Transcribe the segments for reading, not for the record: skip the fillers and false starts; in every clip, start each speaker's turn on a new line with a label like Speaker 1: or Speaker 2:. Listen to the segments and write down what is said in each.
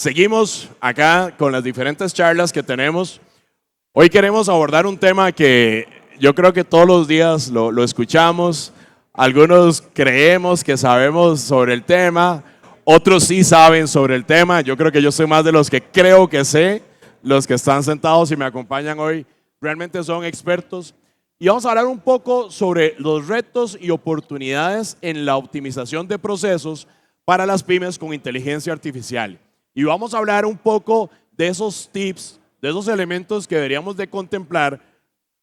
Speaker 1: Seguimos acá con las diferentes charlas que tenemos. Hoy queremos abordar un tema que yo creo que todos los días lo escuchamos. Algunos creemos que sabemos sobre el tema, otros sí saben sobre el tema. Yo creo que yo soy más de los que creo que sé. Los que están sentados y me acompañan hoy realmente son expertos. Y vamos a hablar un poco sobre los retos y oportunidades en la optimización de procesos para las pymes con inteligencia artificial. Y vamos a hablar un poco de esos tips, de esos elementos que deberíamos de contemplar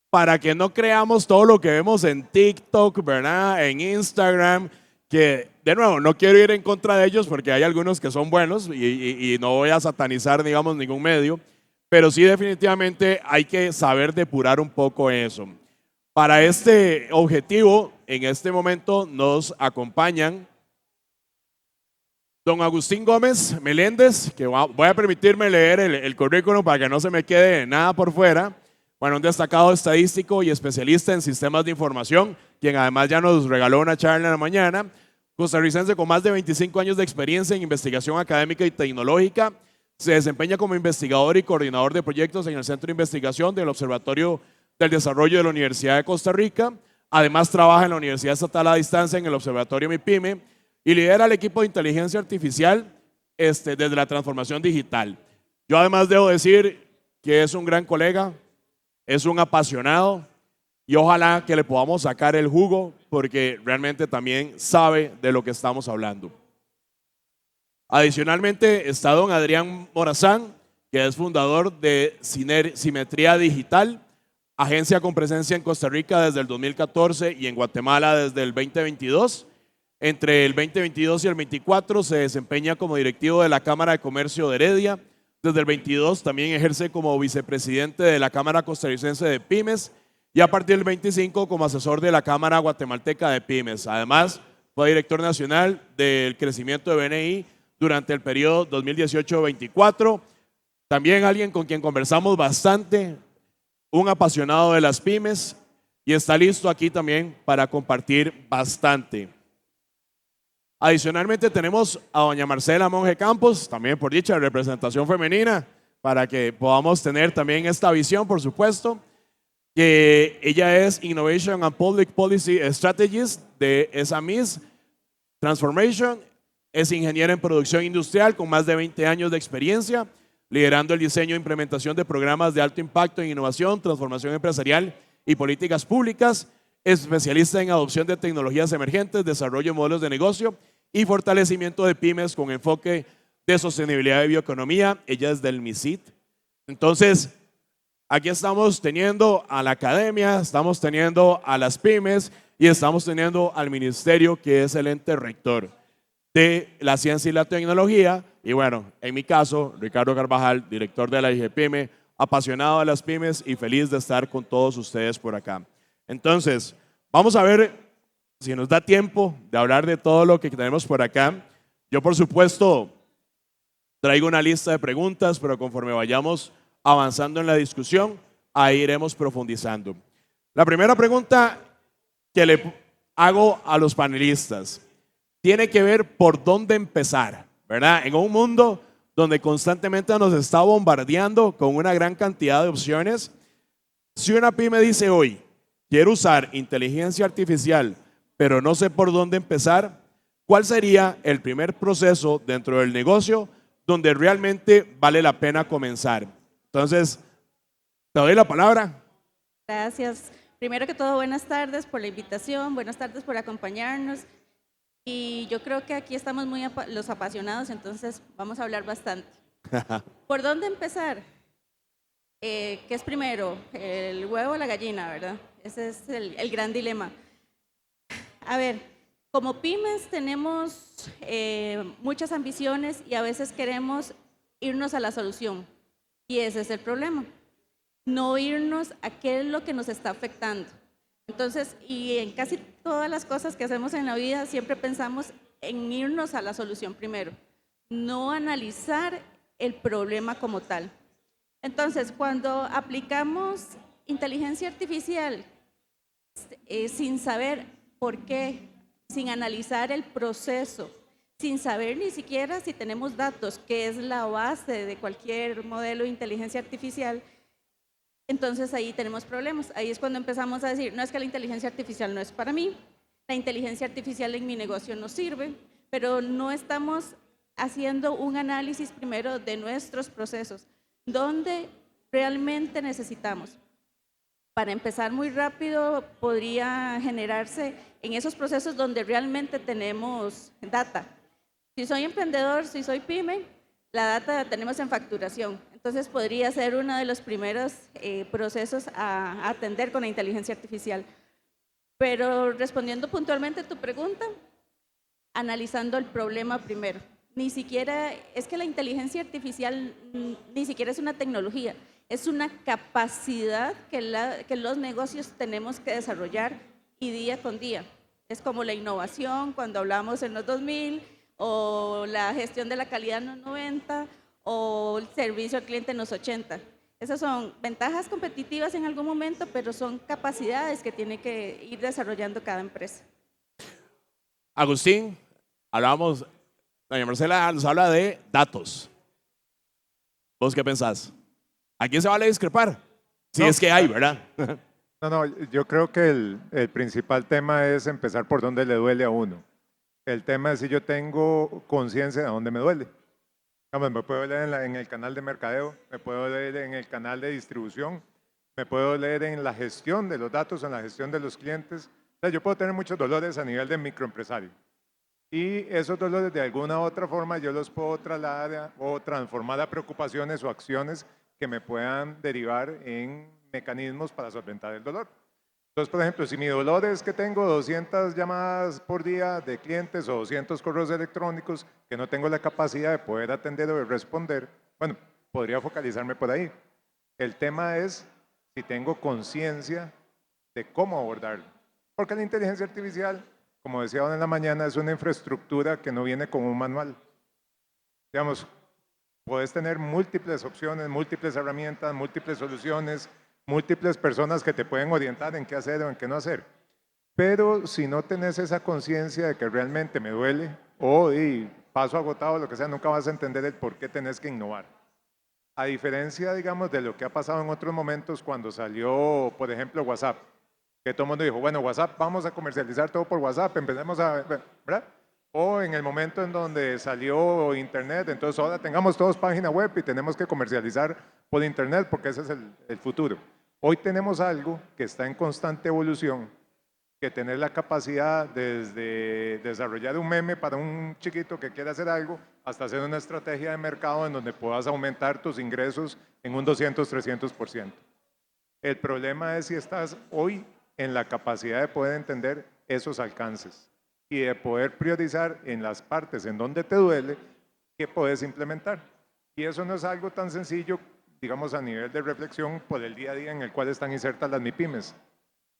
Speaker 1: para que no creamos todo lo que vemos en TikTok, ¿verdad? En Instagram, que de nuevo no quiero ir en contra de ellos porque hay algunos que son buenos y no voy a satanizar, digamos, ningún medio, pero sí definitivamente hay que saber depurar un poco eso. Para este objetivo, en este momento nos acompañan don Agustín Gómez Meléndez, que voy a permitirme leer el currículum para que no se me quede nada por fuera. Bueno, un destacado estadístico y especialista en sistemas de información, quien además ya nos regaló una charla en la mañana. Costarricense con más de 25 años de experiencia en investigación académica y tecnológica. Se desempeña como investigador y coordinador de proyectos en el Centro de Investigación del Observatorio del Desarrollo de la Universidad de Costa Rica. Además, trabaja en la Universidad Estatal a Distancia en el Observatorio MIPYME y lidera el equipo de inteligencia artificial desde la transformación digital. Yo además debo decir que es un gran colega, es un apasionado y ojalá que le podamos sacar el jugo porque realmente también sabe de lo que estamos hablando. Adicionalmente está don Adrián Morazán, que es fundador de Simetría Digital, agencia con presencia en Costa Rica desde el 2014 y en Guatemala desde el 2022. Entre el 2022 y el 2024 se desempeña como directivo de la Cámara de Comercio de Heredia. Desde el 22 también ejerce como vicepresidente de la Cámara Costarricense de Pymes y a partir del 25 como asesor de la Cámara Guatemalteca de Pymes. Además, fue director nacional del crecimiento de BNI durante el periodo 2018-24. También alguien con quien conversamos bastante, un apasionado de las pymes y está listo aquí también para compartir bastante. Adicionalmente tenemos a doña Marcela Monge Campos, también por dicha representación femenina, para que podamos tener también esta visión, por supuesto, que ella es Innovation and Public Policy Strategist de SMEs Transformation, es ingeniera en producción industrial con más de 20 años de experiencia, liderando el diseño e implementación de programas de alto impacto en innovación, transformación empresarial y políticas públicas. Es especialista en adopción de tecnologías emergentes, desarrollo de modelos de negocio y fortalecimiento de pymes con enfoque de sostenibilidad y bioeconomía. Ella es del MISIT. Entonces, aquí estamos teniendo a la academia, estamos teniendo a las pymes y estamos teniendo al ministerio, que es el ente rector de la ciencia y la tecnología. Y bueno, en mi caso, Ricardo Carvajal, director de la IGPyme, apasionado de las pymes y feliz de estar con todos ustedes por acá. Entonces, vamos a ver si nos da tiempo de hablar de todo lo que tenemos por acá. Yo, por supuesto, traigo una lista de preguntas, pero conforme vayamos avanzando en la discusión, ahí iremos profundizando. La primera pregunta que le hago a los panelistas tiene que ver por dónde empezar, ¿verdad? En un mundo donde constantemente nos está bombardeando con una gran cantidad de opciones, si una pyme dice hoy, quiero usar inteligencia artificial, pero no sé por dónde empezar, ¿cuál sería el primer proceso dentro del negocio donde realmente vale la pena comenzar? Entonces, te doy la palabra.
Speaker 2: Gracias. Primero que todo, buenas tardes por la invitación, buenas tardes por acompañarnos. Y yo creo que aquí estamos muy los apasionados, entonces vamos a hablar bastante. ¿Por dónde empezar? ¿Qué es primero? ¿El huevo o la gallina, verdad? Ese es el gran dilema. A ver, como pymes tenemos muchas ambiciones y a veces queremos irnos a la solución. Y ese es el problema. No irnos a qué es lo que nos está afectando. Entonces, y en casi todas las cosas que hacemos en la vida siempre pensamos en irnos a la solución primero, no analizar el problema como tal. Entonces, cuando aplicamos inteligencia artificial sin saber por qué, sin analizar el proceso, sin saber ni siquiera si tenemos datos, que es la base de cualquier modelo de inteligencia artificial. Entonces ahí tenemos problemas. Ahí es cuando empezamos a decir, no, es que la inteligencia artificial no es para mí, la inteligencia artificial en mi negocio no sirve, pero no estamos haciendo un análisis primero de nuestros procesos, donde realmente necesitamos. Para empezar muy rápido, podría generarse en esos procesos donde realmente tenemos data. Si soy emprendedor, si soy pyme, la data la tenemos en facturación. Entonces podría ser uno de los primeros procesos a atender con la inteligencia artificial. Pero respondiendo puntualmente a tu pregunta, analizando el problema primero. Ni siquiera, es que la inteligencia artificial ni siquiera es una tecnología, es una capacidad que los negocios tenemos que desarrollar y día con día. Es como la innovación cuando hablamos en los 2000, o la gestión de la calidad en los 90, o el servicio al cliente en los 80. Esas son ventajas competitivas en algún momento, pero son capacidades que tiene que ir desarrollando cada empresa.
Speaker 1: Agustín, hablábamos, doña Marcela nos habla de datos. ¿Vos qué pensás? ¿A quién se vale discrepar? Si es que hay, ¿verdad?
Speaker 3: No, yo creo que el principal tema es empezar por dónde le duele a uno. El tema es si yo tengo conciencia de dónde me duele. Me puedo doler en el canal de mercadeo, me puedo doler en el canal de distribución, me puedo doler en la gestión de los datos, en la gestión de los clientes. O sea, yo puedo tener muchos dolores a nivel de microempresario. Y esos dolores de alguna u otra forma yo los puedo trasladar o transformar a preocupaciones o acciones que me puedan derivar en mecanismos para solventar el dolor. Entonces, por ejemplo, si mi dolor es que tengo 200 llamadas por día de clientes o 200 correos electrónicos que no tengo la capacidad de poder atender o de responder, bueno, podría focalizarme por ahí. El tema es si tengo conciencia de cómo abordarlo. Porque la inteligencia artificial, como decía en la mañana, es una infraestructura que no viene con un manual. Digamos, puedes tener múltiples opciones, múltiples herramientas, múltiples soluciones, múltiples personas que te pueden orientar en qué hacer o en qué no hacer. Pero si no tenés esa conciencia de que realmente me duele o paso agotado, lo que sea, nunca vas a entender el por qué tenés que innovar. A diferencia, digamos, de lo que ha pasado en otros momentos cuando salió, por ejemplo, WhatsApp, que todo el mundo dijo, bueno, WhatsApp, vamos a comercializar todo por WhatsApp, empecemos a, ¿verdad? O en el momento en donde salió Internet, entonces ahora tengamos todos página web y tenemos que comercializar por Internet porque ese es el futuro. Hoy tenemos algo que está en constante evolución, que tener la capacidad desde desarrollar un meme para un chiquito que quiere hacer algo, hasta hacer una estrategia de mercado en donde puedas aumentar tus ingresos en un 200, 300%. El problema es si estás hoy en la capacidad de poder entender esos alcances y de poder priorizar en las partes en donde te duele qué puedes implementar. Y eso no es algo tan sencillo, digamos, a nivel de reflexión por el día a día en el cual están insertas las MIPYMES.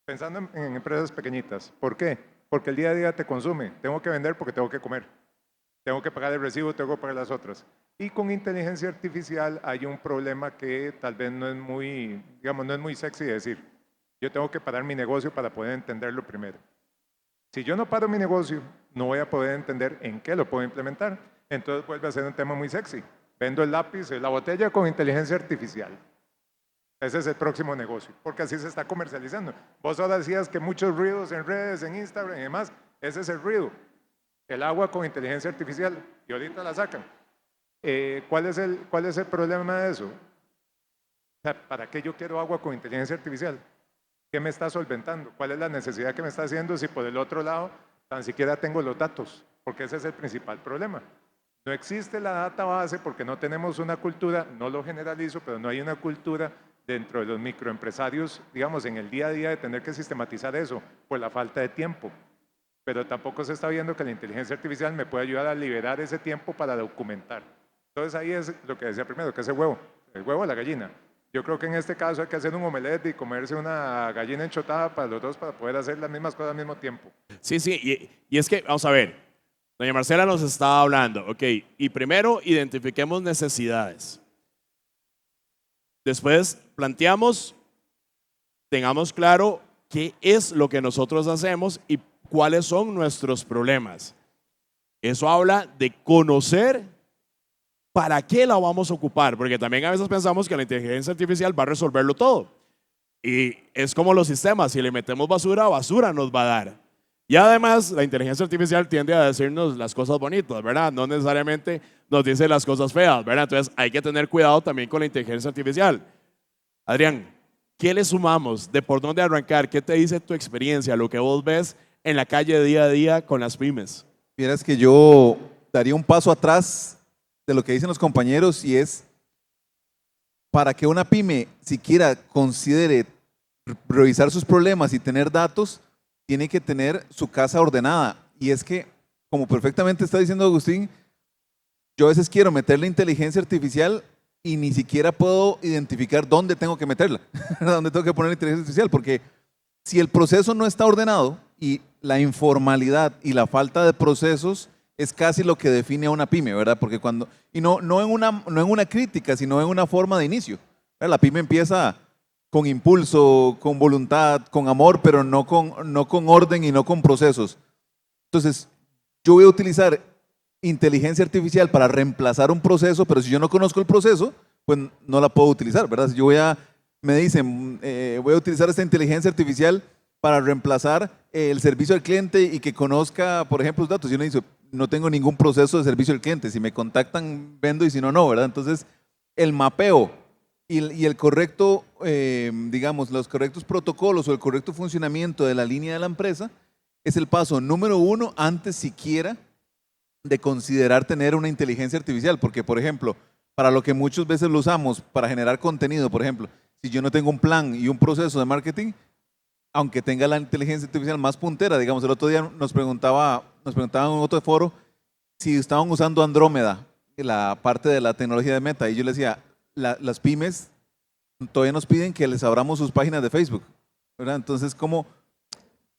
Speaker 3: Pensando en empresas pequeñitas. ¿Por qué? Porque el día a día te consume. Tengo que vender porque tengo que comer. Tengo que pagar el recibo, tengo que pagar las otras. Y con inteligencia artificial hay un problema que tal vez no es muy, digamos, no es muy sexy de decir. Yo tengo que parar mi negocio para poder entenderlo primero. Si yo no paro mi negocio, no voy a poder entender en qué lo puedo implementar. Entonces vuelve a ser un tema muy sexy. Vendo el lápiz, la botella con inteligencia artificial. Ese es el próximo negocio, porque así se está comercializando. Vos ahora decías que muchos ruidos en redes, en Instagram y demás, ese es el ruido. El agua con inteligencia artificial, y ahorita la sacan. ¿Cuál es el problema de eso? O sea, ¿para qué yo quiero agua con inteligencia artificial? ¿Qué me está solventando? ¿Cuál es la necesidad que me está haciendo si por el otro lado tan siquiera tengo los datos? Porque ese es el principal problema. No existe la data base porque no tenemos una cultura, no lo generalizo, pero no hay una cultura dentro de los microempresarios, digamos, en el día a día de tener que sistematizar eso por la falta de tiempo. Pero tampoco se está viendo que la inteligencia artificial me puede ayudar a liberar ese tiempo para documentar. Entonces ahí es lo que decía primero, que es el huevo o la gallina. Yo creo que en este caso hay que hacer un omelette y comerse una gallina enchotada para los dos para poder hacer las mismas cosas al mismo tiempo.
Speaker 1: Sí, y es que, vamos a ver, doña Marcela nos estaba hablando, ok, y primero identifiquemos necesidades. Después planteamos, tengamos claro qué es lo que nosotros hacemos y cuáles son nuestros problemas. Eso habla de conocer para qué la vamos a ocupar, porque también a veces pensamos que la inteligencia artificial va a resolverlo todo. Y es como los sistemas, si le metemos basura, basura nos va a dar. Y además, la inteligencia artificial tiende a decirnos las cosas bonitas, ¿verdad? No necesariamente nos dice las cosas feas, ¿verdad? Entonces hay que tener cuidado también con la inteligencia artificial. Adrián, ¿qué le sumamos? ¿De por dónde arrancar? ¿Qué te dice tu experiencia, lo que vos ves en la calle día a día con las pymes?
Speaker 4: Vieras que yo daría un paso atrás de lo que dicen los compañeros y es para que una pyme siquiera considere revisar sus problemas y tener datos, tiene que tener su casa ordenada. Y es que, como perfectamente está diciendo Agustín, yo a veces quiero meterle inteligencia artificial y ni siquiera puedo identificar dónde tengo que meterla, dónde tengo que poner inteligencia artificial, porque si el proceso no está ordenado y la informalidad y la falta de procesos es casi lo que define a una pyme, ¿verdad? Porque cuando, y no en una crítica, sino en una forma de inicio. ¿Verdad? La pyme empieza con impulso, con voluntad, con amor, pero no con orden y no con procesos. Entonces, yo voy a utilizar inteligencia artificial para reemplazar un proceso, pero si yo no conozco el proceso, pues no la puedo utilizar, ¿verdad? Si yo me dicen, voy a utilizar esta inteligencia artificial para reemplazar el servicio al cliente y que conozca, por ejemplo, los datos. Yo no tengo ningún proceso de servicio al cliente. Si me contactan, vendo y si no, no, ¿verdad? Entonces, el mapeo y el correcto, digamos, los correctos protocolos o el correcto funcionamiento de la línea de la empresa es el paso número 1 antes siquiera de considerar tener una inteligencia artificial. Porque, por ejemplo, para lo que muchas veces lo usamos, para generar contenido, por ejemplo, si yo no tengo un plan y un proceso de marketing, aunque tenga la inteligencia artificial más puntera, digamos, el otro día nos preguntaban en otro foro si estaban usando Andrómeda, la parte de la tecnología de Meta, y yo les decía, las pymes todavía nos piden que les abramos sus páginas de Facebook, ¿verdad? Entonces,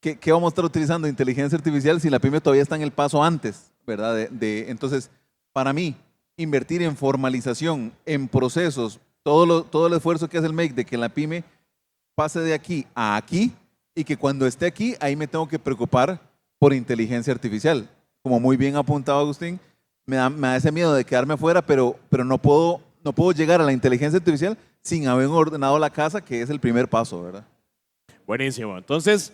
Speaker 4: ¿qué vamos a estar utilizando inteligencia artificial si la pyme todavía está en el paso antes, ¿verdad? Entonces, para mí, invertir en formalización, en procesos, todo el esfuerzo que hace el MEC de que la pyme pase de aquí a aquí y que cuando esté aquí, ahí me tengo que preocupar por inteligencia artificial. Como muy bien apuntado Agustín, me da ese miedo de quedarme afuera, pero no puedo llegar a la inteligencia artificial sin haber ordenado la casa, que es el primer paso, ¿verdad?
Speaker 1: Buenísimo. Entonces,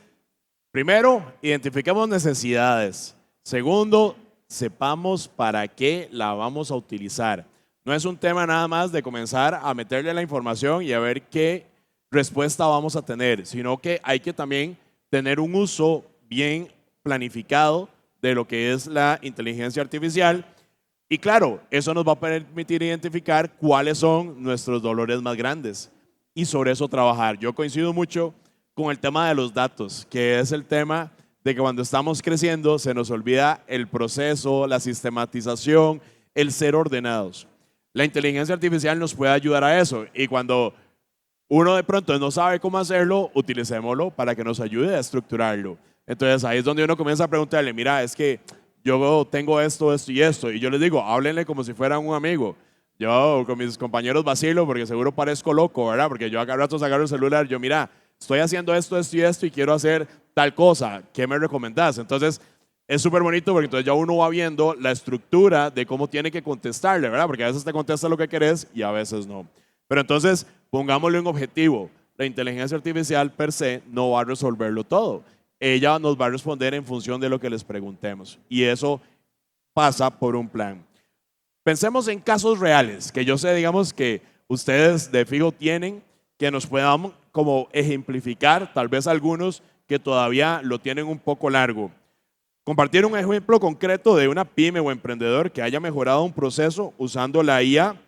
Speaker 1: primero, identifiquemos necesidades. Segundo, sepamos para qué la vamos a utilizar. No es un tema nada más de comenzar a meterle la información y a ver qué respuesta vamos a tener, sino que hay que también tener un uso bien planificado de lo que es la inteligencia artificial. Y claro, eso nos va a permitir identificar cuáles son nuestros dolores más grandes y sobre eso trabajar. Yo coincido mucho con el tema de los datos, que es el tema de que cuando estamos creciendo se nos olvida el proceso, la sistematización, el ser ordenados. La inteligencia artificial nos puede ayudar a eso y cuando uno de pronto no sabe cómo hacerlo, utilicémoslo para que nos ayude a estructurarlo. Entonces ahí es donde uno comienza a preguntarle, mira, es que yo tengo esto y esto, y yo les digo, háblenle como si fueran un amigo. Yo con mis compañeros vacilo porque seguro parezco loco, ¿verdad? Porque yo acá rato agarro el celular, yo mira, estoy haciendo esto y esto y quiero hacer tal cosa, ¿qué me recomendás? Entonces es súper bonito porque entonces ya uno va viendo la estructura de cómo tiene que contestarle, ¿verdad? Porque a veces te contesta lo que querés y a veces no. Pero entonces pongámosle un objetivo. La inteligencia artificial per se no va a resolverlo todo. Ella nos va a responder en función de lo que les preguntemos. Y eso pasa por un plan. Pensemos en casos reales, que yo sé, digamos, que ustedes de fijo tienen, que nos puedan como ejemplificar, tal vez algunos que todavía lo tienen un poco largo. Compartir un ejemplo concreto de una pyme o emprendedor que haya mejorado un proceso usando la IA.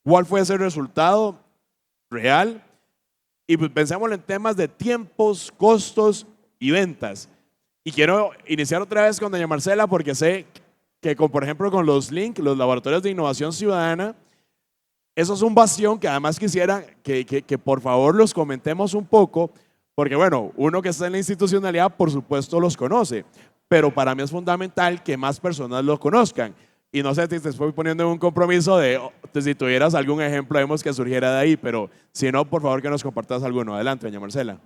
Speaker 1: ¿Cuál fue ese resultado real? Y pues pensémoslo en temas de tiempos, costos y ventas. Y quiero iniciar otra vez con doña Marcela porque sé que, por ejemplo, con los LINC, los laboratorios de innovación ciudadana, eso es un bastión que además quisiera que por favor los comentemos un poco, porque bueno, uno que está en la institucionalidad, por supuesto, los conoce, pero para mí es fundamental que más personas lo conozcan. Y no sé si te estoy poniendo en un compromiso de si tuvieras algún ejemplo, vemos que surgiera de ahí, pero si no, por favor que nos compartas alguno. Adelante, doña Marcela.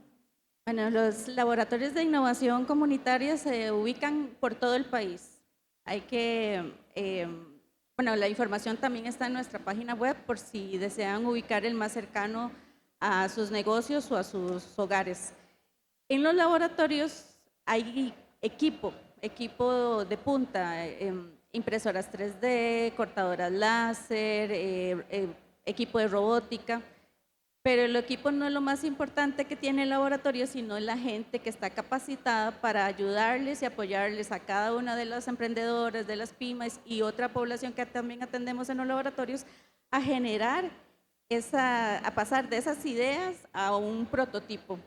Speaker 2: Bueno, los laboratorios de innovación comunitaria se ubican por todo el país. Hay que, bueno, la información también está en nuestra página web por si desean ubicar el más cercano a sus negocios o a sus hogares. En los laboratorios hay equipo de punta, impresoras 3D, cortadoras láser, equipo de robótica, pero el equipo no es lo más importante que tiene el laboratorio, sino la gente que está capacitada para ayudarles y apoyarles a cada una de las emprendedoras, de las pymes y otra población que también atendemos en los laboratorios a generar a pasar de esas ideas a un prototipo,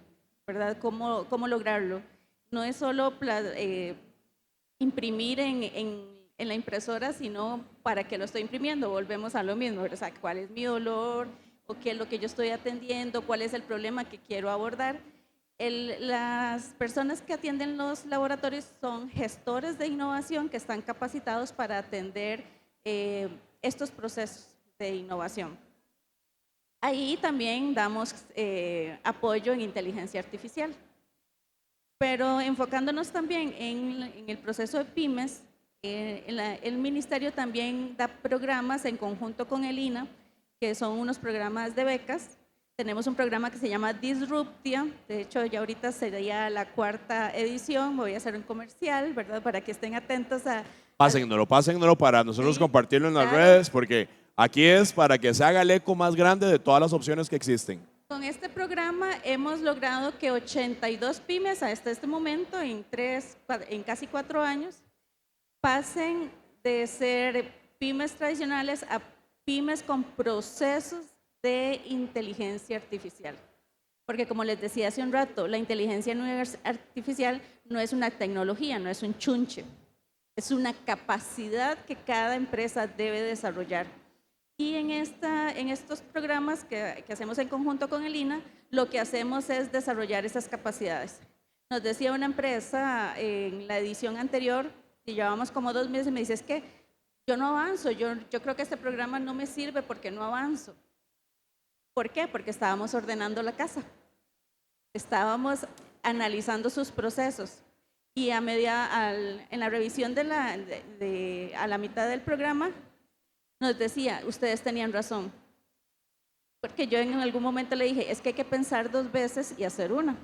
Speaker 2: ¿verdad? ¿Cómo lograrlo? No es solo imprimir en la impresora, sino para qué lo estoy imprimiendo. Volvemos a lo mismo, o sea, ¿cuál es mi dolor? ¿O qué es lo que yo estoy atendiendo? ¿Cuál es el problema que quiero abordar? Las personas que atienden los laboratorios son gestores de innovación que están capacitados para atender estos procesos de innovación. Ahí también damos apoyo en inteligencia artificial. Pero enfocándonos también en el proceso de pymes, el ministerio también da programas en conjunto con el INA, que son unos programas de becas. Tenemos un programa que se llama Disruptia, de hecho ya ahorita sería la 4ª edición, voy a hacer un comercial, ¿verdad? Para que estén atentos a...
Speaker 1: Pásennoslo para nosotros
Speaker 2: Sí,
Speaker 1: compartirlo en las
Speaker 2: claro.
Speaker 1: redes, porque aquí es para que se haga el eco más grande de todas las opciones que existen.
Speaker 2: Con este programa hemos logrado que 82 pymes hasta este momento, en casi 4 años, pasen de ser pymes tradicionales a pymes con procesos de inteligencia artificial. Porque como les decía hace un rato, la inteligencia artificial no es una tecnología, no es un chunche, es una capacidad que cada empresa debe desarrollar. Y en estos programas que hacemos en conjunto con el INA, lo que hacemos es desarrollar esas capacidades. Nos decía una empresa en la edición anterior, y llevamos como 2 meses, y me dice, es que yo no avanzo, yo creo que este programa no me sirve porque no avanzo. ¿Por qué? Porque estábamos ordenando la casa, estábamos analizando sus procesos y en la revisión a la mitad del programa nos decía, ustedes tenían razón, porque yo en algún momento le dije, es que hay que pensar 2 veces y hacer una,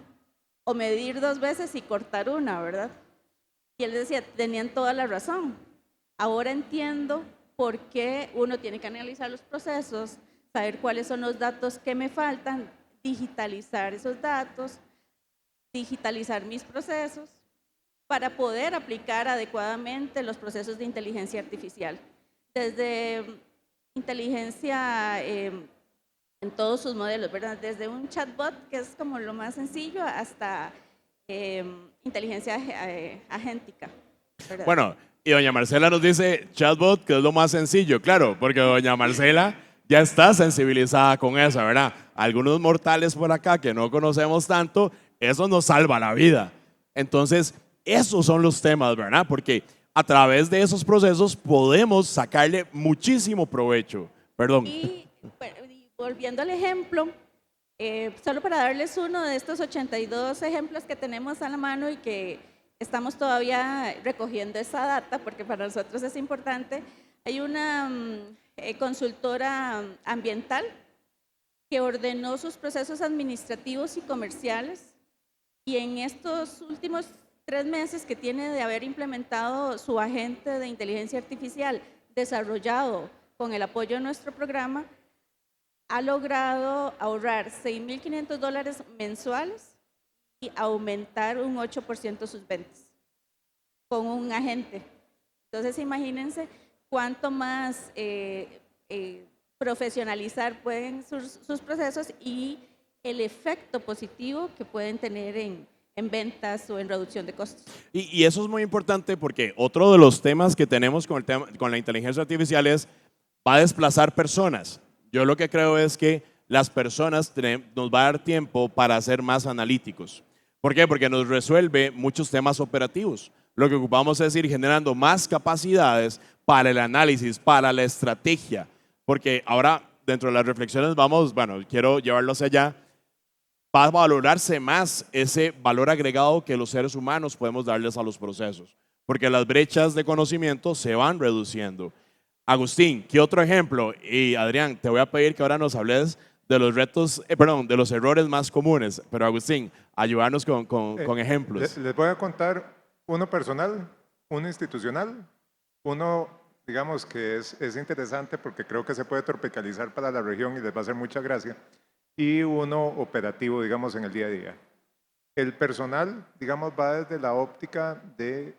Speaker 2: o medir 2 veces y cortar una, ¿verdad? Y él decía, tenían toda la razón. Ahora entiendo por qué uno tiene que analizar los procesos, saber cuáles son los datos que me faltan, digitalizar esos datos, digitalizar mis procesos para poder aplicar adecuadamente los procesos de inteligencia artificial. Desde inteligencia en todos sus modelos, ¿verdad? Desde un chatbot, que es como lo más sencillo, hasta inteligencia agéntica, ¿verdad?
Speaker 1: Bueno, y doña Marcela nos dice chatbot, que es lo más sencillo, claro, porque doña Marcela ya está sensibilizada con eso, ¿verdad? Algunos mortales por acá que no conocemos tanto, eso nos salva la vida. Entonces, esos son los temas, ¿verdad? Porque a través de esos procesos podemos sacarle muchísimo provecho. Perdón.
Speaker 2: Y volviendo al ejemplo, solo para darles uno de estos 82 ejemplos que tenemos a la mano y que estamos todavía recogiendo esa data, porque para nosotros es importante, hay una consultora ambiental que ordenó sus procesos administrativos y comerciales y en estos últimos 3 meses que tiene de haber implementado su agente de inteligencia artificial desarrollado con el apoyo de nuestro programa, ha logrado ahorrar $6,500 mensuales y aumentar un 8% sus ventas con un agente. Entonces, imagínense cuánto más profesionalizar pueden sus procesos y el efecto positivo que pueden tener en ventas o en reducción de costos.
Speaker 1: Y eso es muy importante porque otro de los temas que tenemos con la inteligencia artificial es, va a desplazar personas. Yo lo que creo es que las personas nos va a dar tiempo para ser más analíticos. ¿Por qué? Porque nos resuelve muchos temas operativos. Lo que ocupamos es ir generando más capacidades para el análisis, para la estrategia. Porque ahora, dentro de las reflexiones, quiero llevarlo hacia allá, va a valorarse más ese valor agregado que los seres humanos podemos darles a los procesos. porque las brechas de conocimiento se van reduciendo. Agustín, ¿qué otro ejemplo? Y Adrián, te voy a pedir que ahora nos hables de los retos, perdón, de los errores más comunes. Pero Agustín, ayudarnos con ejemplos.
Speaker 3: Les voy a contar uno personal, uno institucional, uno, digamos, que es interesante porque creo que se puede tropicalizar para la región y les va a hacer mucha gracia, y uno operativo, digamos, en el día a día. El personal, digamos, va desde la óptica de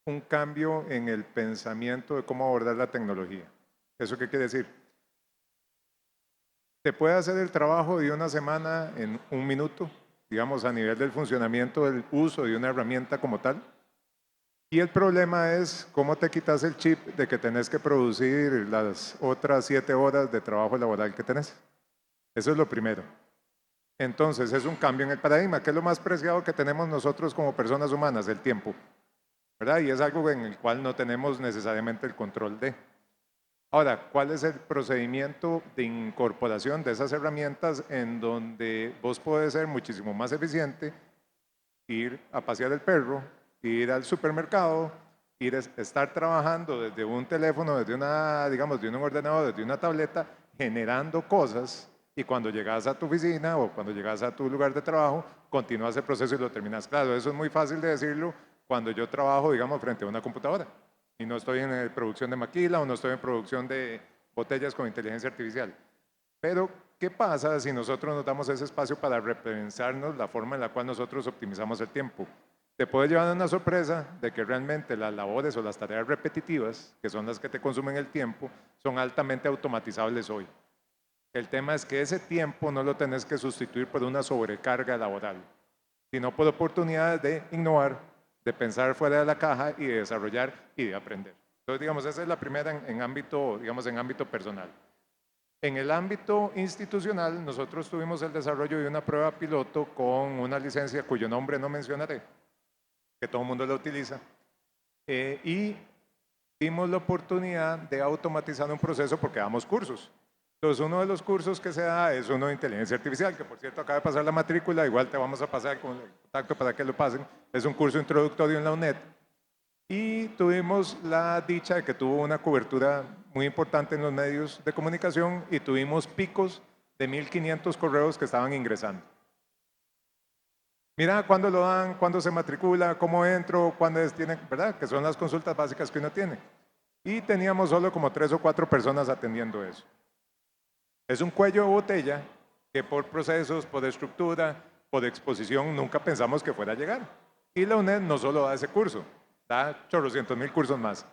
Speaker 3: un cambio en el pensamiento de cómo abordar la tecnología. ¿Eso qué quiere decir? Se puede hacer el trabajo de una semana en un minuto, digamos, a nivel del funcionamiento del uso de una herramienta como tal. Y el problema es cómo te quitas el chip de que tenés que producir las otras 7 horas de trabajo laboral que tenés. Eso es lo primero. Entonces, es un cambio en el paradigma, que es lo más preciado que tenemos nosotros como personas humanas, el tiempo, ¿verdad? Y es algo en el cual no tenemos necesariamente el control de. Ahora, ¿cuál es el procedimiento de incorporación de esas herramientas en donde vos podés ser muchísimo más eficiente, ir a pasear el perro, ir al supermercado, estar trabajando desde un teléfono, desde una, digamos, de un ordenador, desde una tableta, generando cosas, y cuando llegas a tu oficina o cuando llegas a tu lugar de trabajo, continúas el proceso y lo terminas? Claro, eso es muy fácil de decirlo cuando yo trabajo, digamos, frente a una computadora y no estoy en producción de maquila o no estoy en producción de botellas con inteligencia artificial. Pero, ¿qué pasa si nosotros nos damos ese espacio para repensarnos la forma en la cual nosotros optimizamos el tiempo? Te puede llevar a una sorpresa de que realmente las labores o las tareas repetitivas, que son las que te consumen el tiempo, son altamente automatizables hoy. El tema es que ese tiempo no lo tenés que sustituir por una sobrecarga laboral, sino por oportunidades de innovar, de pensar fuera de la caja y de desarrollar y de aprender. Entonces, digamos, esa es la primera en ámbito, digamos, en ámbito personal. En el ámbito institucional, nosotros tuvimos el desarrollo de una prueba piloto con una licencia cuyo nombre no mencionaré, que todo el mundo la utiliza, y dimos la oportunidad de automatizar un proceso porque damos cursos. Entonces, uno de los cursos que se da es uno de inteligencia artificial, que por cierto acaba de pasar la matrícula, igual te vamos a pasar con el contacto para que lo pasen. Es un curso introductorio en la UNED. Y tuvimos la dicha de que tuvo una cobertura muy importante en los medios de comunicación y tuvimos picos de 1.500 correos que estaban ingresando. Mira, ¿cuándo lo dan? ¿Cuándo se matricula? ¿Cómo entro? ¿Cuándo tienen? ¿Verdad? Que son las consultas básicas que uno tiene. Y teníamos solo como 3 o 4 personas atendiendo eso. Es un cuello de botella que por procesos, por estructura, por exposición, nunca pensamos que fuera a llegar. Y la UNED no solo da ese curso, da 800,000 cursos más.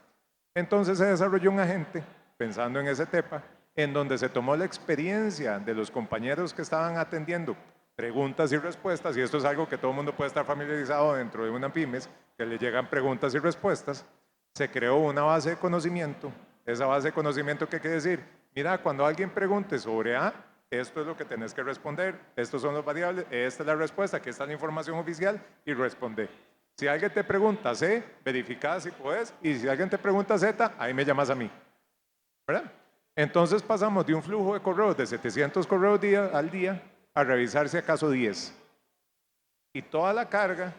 Speaker 3: Entonces se desarrolló un agente, pensando en ese tema, en donde se tomó la experiencia de los compañeros que estaban atendiendo preguntas y respuestas, y esto es algo que todo el mundo puede estar familiarizado dentro de una pymes, que le llegan preguntas y respuestas. Se creó una base de conocimiento. Esa base de conocimiento, ¿qué quiere decir? Mira, cuando alguien pregunte sobre A, esto es lo que tenés que responder, estos son los variables, esta es la respuesta, aquí está la información oficial y responde. Si alguien te pregunta C, verifica si puedes, y si alguien te pregunta Z, ahí me llamas a mí, ¿verdad? Entonces pasamos de un flujo de correos de 700 correos al día a revisar si acaso 10. Y toda la carga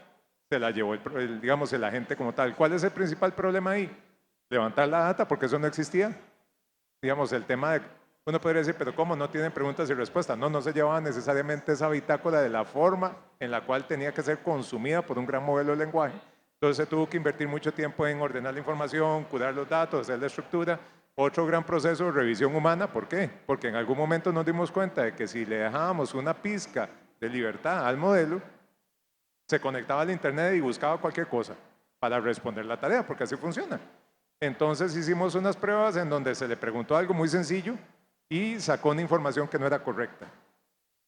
Speaker 3: se la llevó digamos, el agente como tal. ¿Cuál es el principal problema ahí? Levantar la data, porque eso no existía. Digamos, el tema de, uno podría decir, pero ¿cómo no tienen preguntas y respuestas? No, no se llevaba necesariamente esa bitácora de la forma en la cual tenía que ser consumida por un gran modelo de lenguaje. Entonces se tuvo que invertir mucho tiempo en ordenar la información, cuidar los datos, hacer la estructura. Otro gran proceso de revisión humana, ¿por qué? Porque en algún momento nos dimos cuenta de que si le dejábamos una pizca de libertad al modelo, se conectaba al internet y buscaba cualquier cosa para responder la tarea, porque así funciona. Entonces hicimos unas pruebas en donde se le preguntó algo muy sencillo y sacó una información que no era correcta.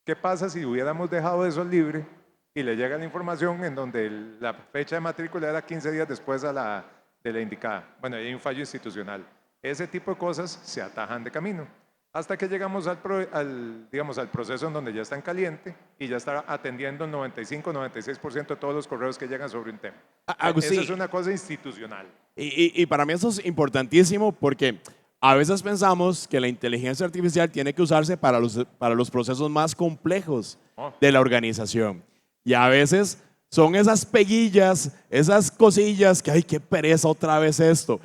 Speaker 3: ¿Qué pasa si hubiéramos dejado eso libre y le llega la información en donde la fecha de matrícula era 15 días después de la indicada? Bueno, hay un fallo institucional. Ese tipo de cosas se atajan de camino. Hasta que llegamos digamos, al proceso en donde ya está en caliente y ya está atendiendo el 95-96% de todos los correos que llegan sobre un tema.
Speaker 1: Agustín,
Speaker 3: Eso es una cosa institucional.
Speaker 1: y para mí eso es importantísimo porque a veces pensamos que la inteligencia artificial tiene que usarse para los procesos más complejos de la organización. Y a veces son esas peguillas, esas cosillas que, ay, qué pereza otra vez esto.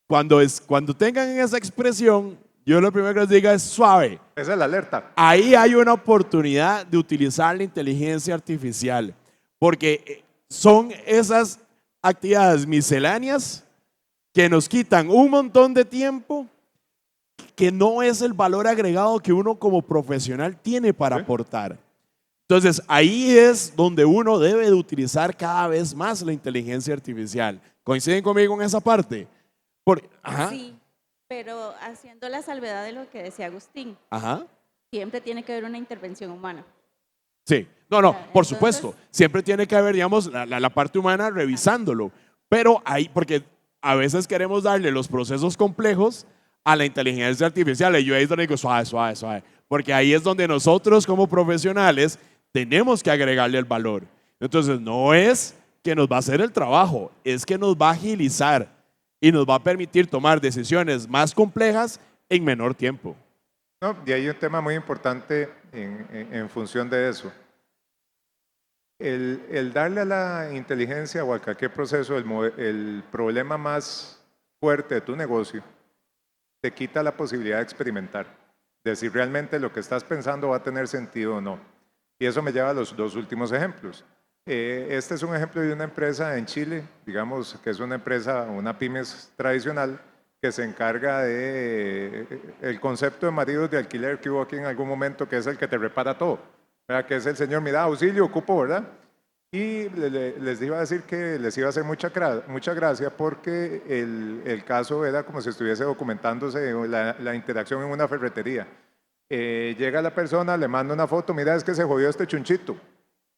Speaker 1: Cuando tengan esa expresión, yo lo primero que les diga es suave.
Speaker 3: Esa es la alerta.
Speaker 1: Ahí hay una oportunidad de utilizar la inteligencia artificial, porque son esas actividades misceláneas que nos quitan un montón de tiempo, que no es el valor agregado que uno como profesional tiene para aportar. Entonces, ahí es donde uno debe de utilizar cada vez más la inteligencia artificial. ¿Coinciden conmigo en esa parte? Ajá,
Speaker 2: Sí, pero haciendo la salvedad de lo que decía Agustín,
Speaker 1: ajá.
Speaker 2: siempre tiene que haber una intervención humana.
Speaker 1: Sí, no, por
Speaker 2: Entonces,
Speaker 1: supuesto. Siempre tiene que haber, digamos, la parte humana revisándolo. Pero ahí, porque a veces queremos darle los procesos complejos a la inteligencia artificial. Y yo ahí es donde digo, suave, suave, suave. Porque ahí es donde nosotros como profesionales tenemos que agregarle el valor. Entonces, no es que nos va a hacer el trabajo, es que nos va a agilizar y nos va a permitir tomar decisiones más complejas en menor tiempo.
Speaker 3: No, y hay un tema muy importante en función de eso. El darle a la inteligencia o a cualquier proceso el problema más fuerte de tu negocio te quita la posibilidad de experimentar, de si realmente lo que estás pensando va a tener sentido o no. Y eso me lleva a los dos últimos ejemplos. Este es un ejemplo de una empresa en Chile, digamos que es una empresa, una pymes tradicional, que se encarga de el concepto de maridos de alquiler que hubo aquí en algún momento, que es el que te repara todo, ¿verdad? Que es el señor, mira, auxilio, ocupo, ¿verdad? Y les iba a decir que les iba a hacer mucha gracia porque el caso era como si estuviese documentándose la interacción en una ferretería. Llega la persona, le manda una foto, mira, es que se jodió este chunchito.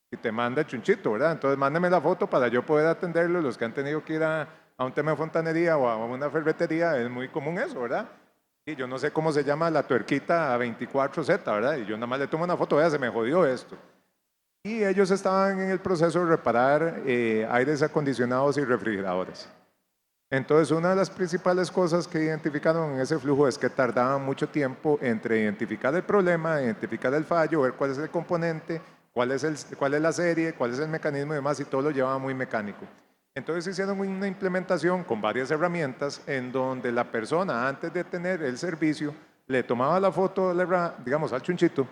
Speaker 3: Y te manda el chunchito, ¿verdad? Entonces mándeme la foto para yo poder atenderlo. Los que han tenido que ir a un tema de fontanería o a una ferretería, es muy común eso, ¿verdad? Y yo no sé cómo se llama la tuerquita 24Z, ¿verdad? Y yo nada más le tomo una foto, vea, se me jodió esto. Y ellos estaban en el proceso de reparar aires acondicionados y refrigeradores. Entonces, una de las principales cosas que identificaron en ese flujo es que tardaban mucho tiempo entre identificar el problema, identificar el fallo, ver cuál es el componente, cuál es la serie, cuál es el mecanismo y demás, y todo lo llevaba muy mecánico. Entonces hicieron una implementación con varias herramientas en donde la persona, antes de tener el servicio, le tomaba la foto, digamos, al chunchito,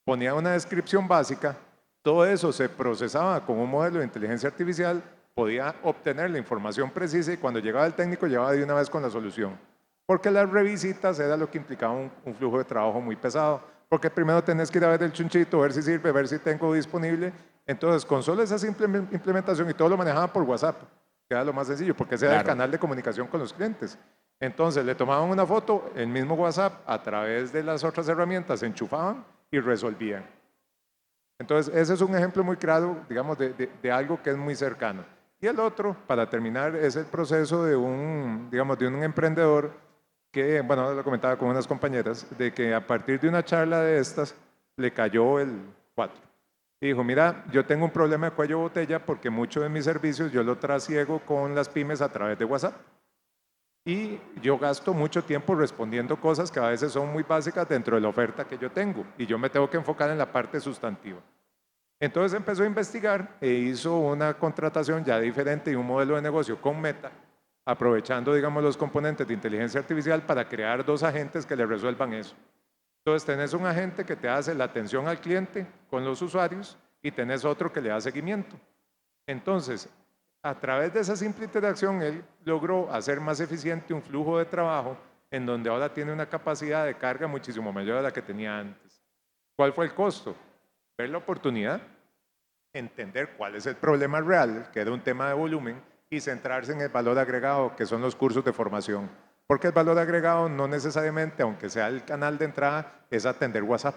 Speaker 3: ponía una descripción básica, todo eso se procesaba con un modelo de inteligencia artificial, podía obtener la información precisa y cuando llegaba el técnico llegaba de una vez con la solución. Porque las revisitas era lo que implicaba un flujo de trabajo muy pesado. Porque primero tenés que ir a ver el chunchito, ver si sirve, ver si tengo disponible. Entonces, con solo esa simple implementación y todo lo manejaba por WhatsApp, que era lo más sencillo, porque ese era el canal de comunicación con los clientes. Entonces, le tomaban una foto, el mismo WhatsApp, a través de las otras herramientas, se enchufaban y resolvían. Entonces, ese es un ejemplo muy claro, digamos, de algo que es muy cercano. Y el otro, para terminar, es el proceso de un emprendedor que, bueno, lo comentaba con unas compañeras, de que a partir de una charla de estas, le cayó el 4. Y dijo, mira, yo tengo un problema de cuello de botella porque muchos de mis servicios yo lo trasiego con las pymes a través de WhatsApp. Y yo gasto mucho tiempo respondiendo cosas que a veces son muy básicas dentro de la oferta que yo tengo. Y yo me tengo que enfocar en la parte sustantiva. Entonces empezó a investigar e hizo una contratación ya diferente y un modelo de negocio con Meta, aprovechando, digamos, los componentes de inteligencia artificial para crear 2 agentes que le resuelvan eso. Entonces tenés un agente que te hace la atención al cliente con los usuarios y tenés otro que le da seguimiento. Entonces, a través de esa simple interacción, él logró hacer más eficiente un flujo de trabajo en donde ahora tiene una capacidad de carga muchísimo mayor a la que tenía antes. ¿Cuál fue el costo? Ver la oportunidad, entender cuál es el problema real, que era un tema de volumen, y centrarse en el valor agregado, que son los cursos de formación. Porque el valor agregado no necesariamente, aunque sea el canal de entrada, es atender WhatsApp.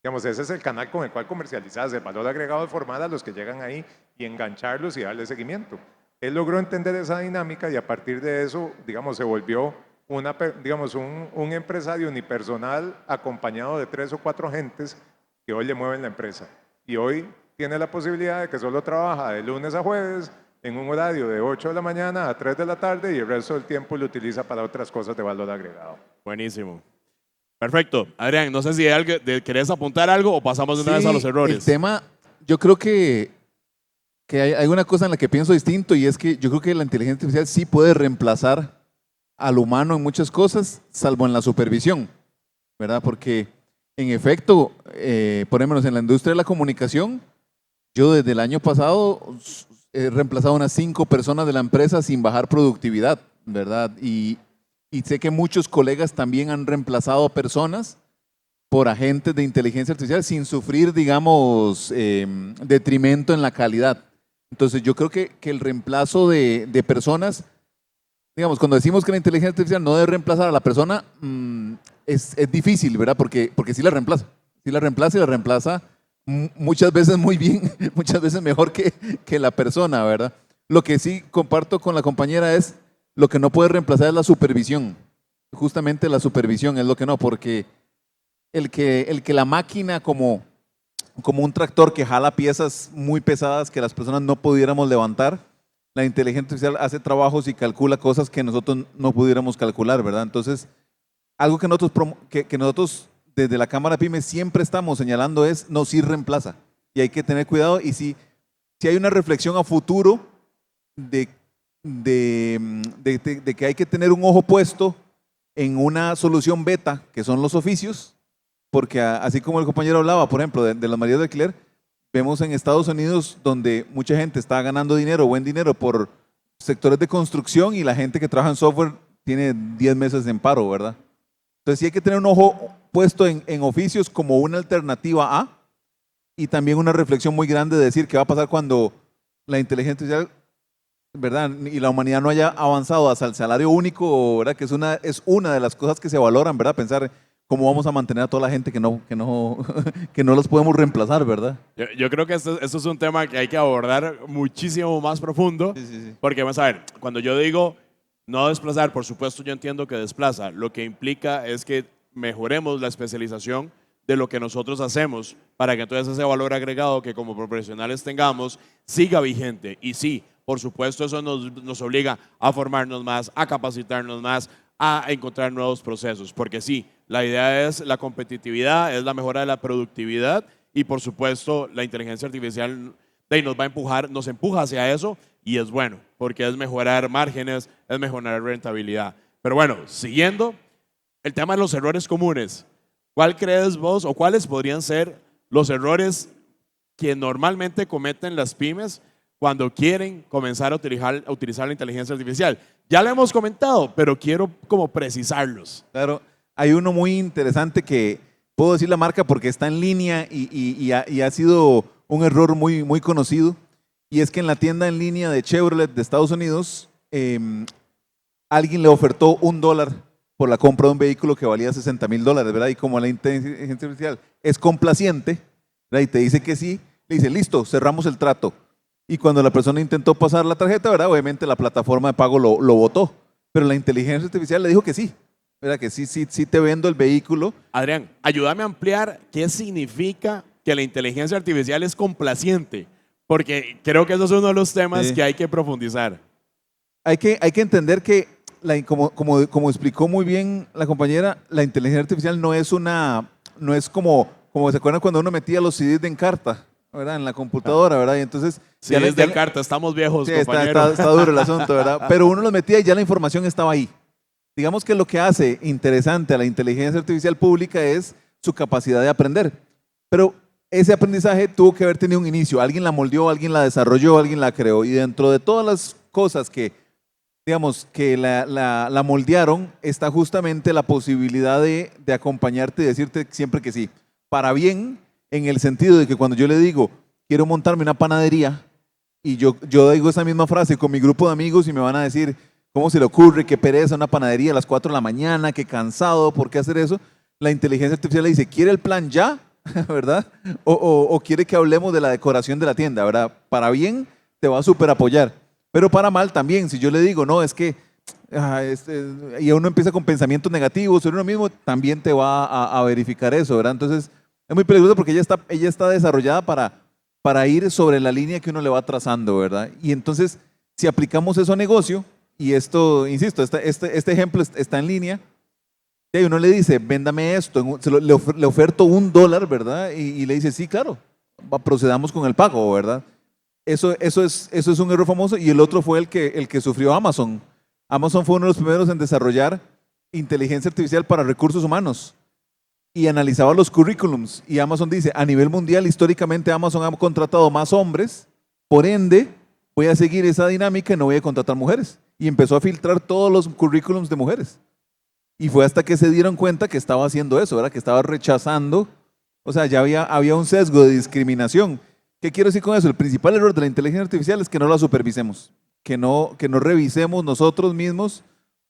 Speaker 3: Digamos, ese es el canal con el cual comercializas. El valor agregado es formar a los que llegan ahí y engancharlos y darle seguimiento. Él logró entender esa dinámica y a partir de eso, digamos, se volvió un empresario unipersonal acompañado de 3 o 4 agentes que hoy le mueven la empresa. Y hoy tiene la posibilidad de que solo trabaja de lunes a jueves, en un horario de 8 de la mañana a 3 de la tarde y el resto del tiempo lo utiliza para otras cosas de valor agregado.
Speaker 1: Buenísimo. Perfecto. Adrián, no sé si querés apuntar algo o pasamos de una vez a los errores.
Speaker 4: El tema, yo creo que que hay una cosa en la que pienso distinto y es que yo creo que la inteligencia artificial sí puede reemplazar al humano en muchas cosas, salvo en la supervisión, ¿verdad? Porque en efecto, por ejemplo, en la industria de la comunicación, yo desde el año pasado he reemplazado unas 5 personas de la empresa sin bajar productividad, ¿verdad? Y sé que muchos colegas también han reemplazado personas por agentes de inteligencia artificial sin sufrir, digamos, detrimento en la calidad. Entonces yo creo que el reemplazo de personas, digamos, cuando decimos que la inteligencia artificial no debe reemplazar a la persona, es difícil, ¿verdad? Porque sí la reemplaza. Sí la reemplaza y la reemplaza muchas veces muy bien, muchas veces mejor que la persona, ¿verdad? Lo que sí comparto con la compañera es, lo que no puede reemplazar es la supervisión. Justamente la supervisión es lo que no, porque el que la máquina como un tractor que jala piezas muy pesadas que las personas no pudiéramos levantar, la inteligencia artificial hace trabajos y calcula cosas que nosotros no pudiéramos calcular, ¿verdad? Entonces, algo que nosotros desde la Cámara PYME siempre estamos señalando es, no, sí reemplaza. Y hay que tener cuidado y si hay una reflexión a futuro de que hay que tener un ojo puesto en una solución beta, que son los oficios, porque así como el compañero hablaba, por ejemplo, de las mayorías de alquiler, vemos en Estados Unidos donde mucha gente está ganando dinero, buen dinero, por sectores de construcción y la gente que trabaja en software tiene 10 meses en paro, ¿verdad? Entonces sí hay que tener un ojo puesto en oficios como una alternativa a, y también una reflexión muy grande de decir qué va a pasar cuando la inteligencia artificial, ¿verdad? Y la humanidad no haya avanzado hasta el salario único, ¿verdad? Que es una de las cosas que se valoran, ¿verdad? Pensar cómo vamos a mantener a toda la gente que no los podemos reemplazar, ¿verdad?
Speaker 1: Yo creo que esto es un tema que hay que abordar muchísimo más profundo,
Speaker 4: Sí.
Speaker 1: porque vamos a ver, cuando yo digo no desplazar, por supuesto yo entiendo que desplaza, lo que implica es que mejoremos la especialización de lo que nosotros hacemos para que entonces ese valor agregado que como profesionales tengamos siga vigente. Y sí, por supuesto eso nos obliga a formarnos más, a capacitarnos más, a encontrar nuevos procesos, porque sí, la idea es la competitividad, es la mejora de la productividad y por supuesto la inteligencia artificial nos va a empujar, nos empuja hacia eso y es bueno, porque es mejorar márgenes, es mejorar rentabilidad. Pero bueno, siguiendo el tema de los errores comunes, ¿cuál crees vos o cuáles podrían ser los errores que normalmente cometen las pymes cuando quieren comenzar a utilizar la inteligencia artificial? Ya lo hemos comentado, pero quiero como precisarlos.
Speaker 4: Claro, hay uno muy interesante que puedo decir la marca porque está en línea y ha sido un error muy, muy conocido, y es que en la tienda en línea de Chevrolet de Estados Unidos, alguien le ofertó $1 por la compra de un vehículo que valía $60,000, ¿verdad? Y como la inteligencia artificial es complaciente, ¿verdad? Y te dice que sí, le dice, listo, cerramos el trato. Y cuando la persona intentó pasar la tarjeta, ¿verdad? Obviamente la plataforma de pago lo votó, pero la inteligencia artificial le dijo que sí, ¿verdad? Que sí te vendo el vehículo.
Speaker 1: Adrián, ayúdame a ampliar qué significa que la inteligencia artificial es complaciente, porque creo que eso es uno de los temas
Speaker 4: Sí.
Speaker 1: que hay que profundizar.
Speaker 4: Hay que entender que, como explicó muy bien la compañera, la inteligencia artificial no es como se acuerdan cuando uno metía los CDs de Encarta, ¿verdad? En la computadora, ¿verdad? Y entonces
Speaker 1: Sí, es de carta, estamos viejos,
Speaker 4: sí,
Speaker 1: compañero.
Speaker 4: está duro el asunto, ¿verdad? Pero uno los metía y ya la información estaba ahí. Digamos que lo que hace interesante a la inteligencia artificial pública es su capacidad de aprender. Pero ese aprendizaje tuvo que haber tenido un inicio. Alguien la moldeó, alguien la desarrolló, alguien la creó. Y dentro de todas las cosas que, digamos, que la moldearon, está justamente la posibilidad de acompañarte y decirte siempre que sí. Para bien, en el sentido de que cuando yo le digo, quiero montarme una panadería, y yo digo esa misma frase con mi grupo de amigos y me van a decir, ¿cómo se le ocurre? Qué pereza, una panadería a las 4 de la mañana, qué cansado, ¿por qué hacer eso? La inteligencia artificial le dice, ¿quiere el plan ya? ¿Verdad? O quiere que hablemos de la decoración de la tienda, ¿verdad? Para bien, te va a súper apoyar. Pero para mal también, si yo le digo, no, es que, y uno empieza con pensamientos negativos sobre uno mismo, también te va a verificar eso, ¿verdad? Entonces, es muy peligroso porque ella está desarrollada para ir sobre la línea que uno le va trazando, ¿verdad? Y entonces, si aplicamos eso a negocio, y esto, insisto, este ejemplo está en línea, y uno le dice, véndame esto, le oferto $1, ¿verdad? Y le dice, sí, claro, procedamos con el pago, ¿verdad? Eso es un error famoso y el otro fue el que sufrió Amazon. Amazon fue uno de los primeros en desarrollar inteligencia artificial para recursos humanos y analizaba los currículums. Y Amazon dice, a nivel mundial, históricamente Amazon ha contratado más hombres, por ende, voy a seguir esa dinámica y no voy a contratar mujeres. Y empezó a filtrar todos los currículums de mujeres. Y fue hasta que se dieron cuenta que estaba haciendo eso, ¿verdad? Que estaba rechazando, o sea, ya había un sesgo de discriminación. ¿Qué quiero decir con eso? El principal error de la inteligencia artificial es que no la supervisemos, que no revisemos nosotros mismos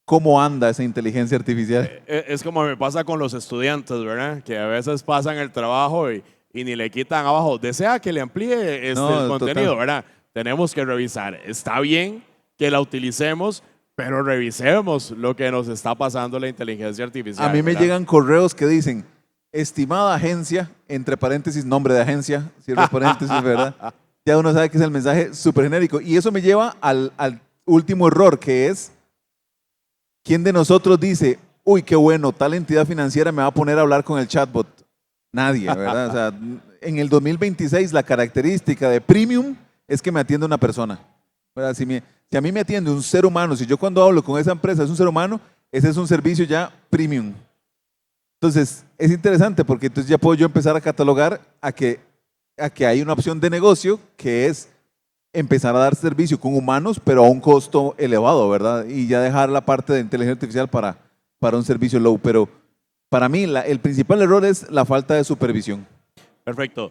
Speaker 4: cómo anda esa inteligencia artificial.
Speaker 1: Es como me pasa con los estudiantes, ¿verdad? Que a veces pasan el trabajo y ni le quitan abajo. Desea que le amplíe el contenido,
Speaker 4: total.
Speaker 1: ¿verdad? Tenemos que revisar. Está bien que la utilicemos, pero revisemos lo que nos está pasando la inteligencia artificial.
Speaker 4: A mí me
Speaker 1: ¿verdad?
Speaker 4: llegan correos que dicen, estimada agencia, entre paréntesis, nombre de agencia, cierre paréntesis, ¿verdad? Ya uno sabe que es el mensaje súper genérico. Y eso me lleva al último error, que es, ¿quién de nosotros dice, uy, qué bueno, tal entidad financiera me va a poner a hablar con el chatbot? Nadie, ¿verdad? O sea, en el 2026 la característica de premium es que me atienda una persona. ¿Verdad? Si a mí me atiende un ser humano, si yo cuando hablo con esa empresa es un ser humano, ese es un servicio ya premium. Entonces, es interesante porque entonces ya puedo yo empezar a catalogar a que hay una opción de negocio que es empezar a dar servicio con humanos, pero a un costo elevado, ¿verdad? Y ya dejar la parte de inteligencia artificial para un servicio low. Pero para mí el principal error es la falta de supervisión.
Speaker 1: Perfecto.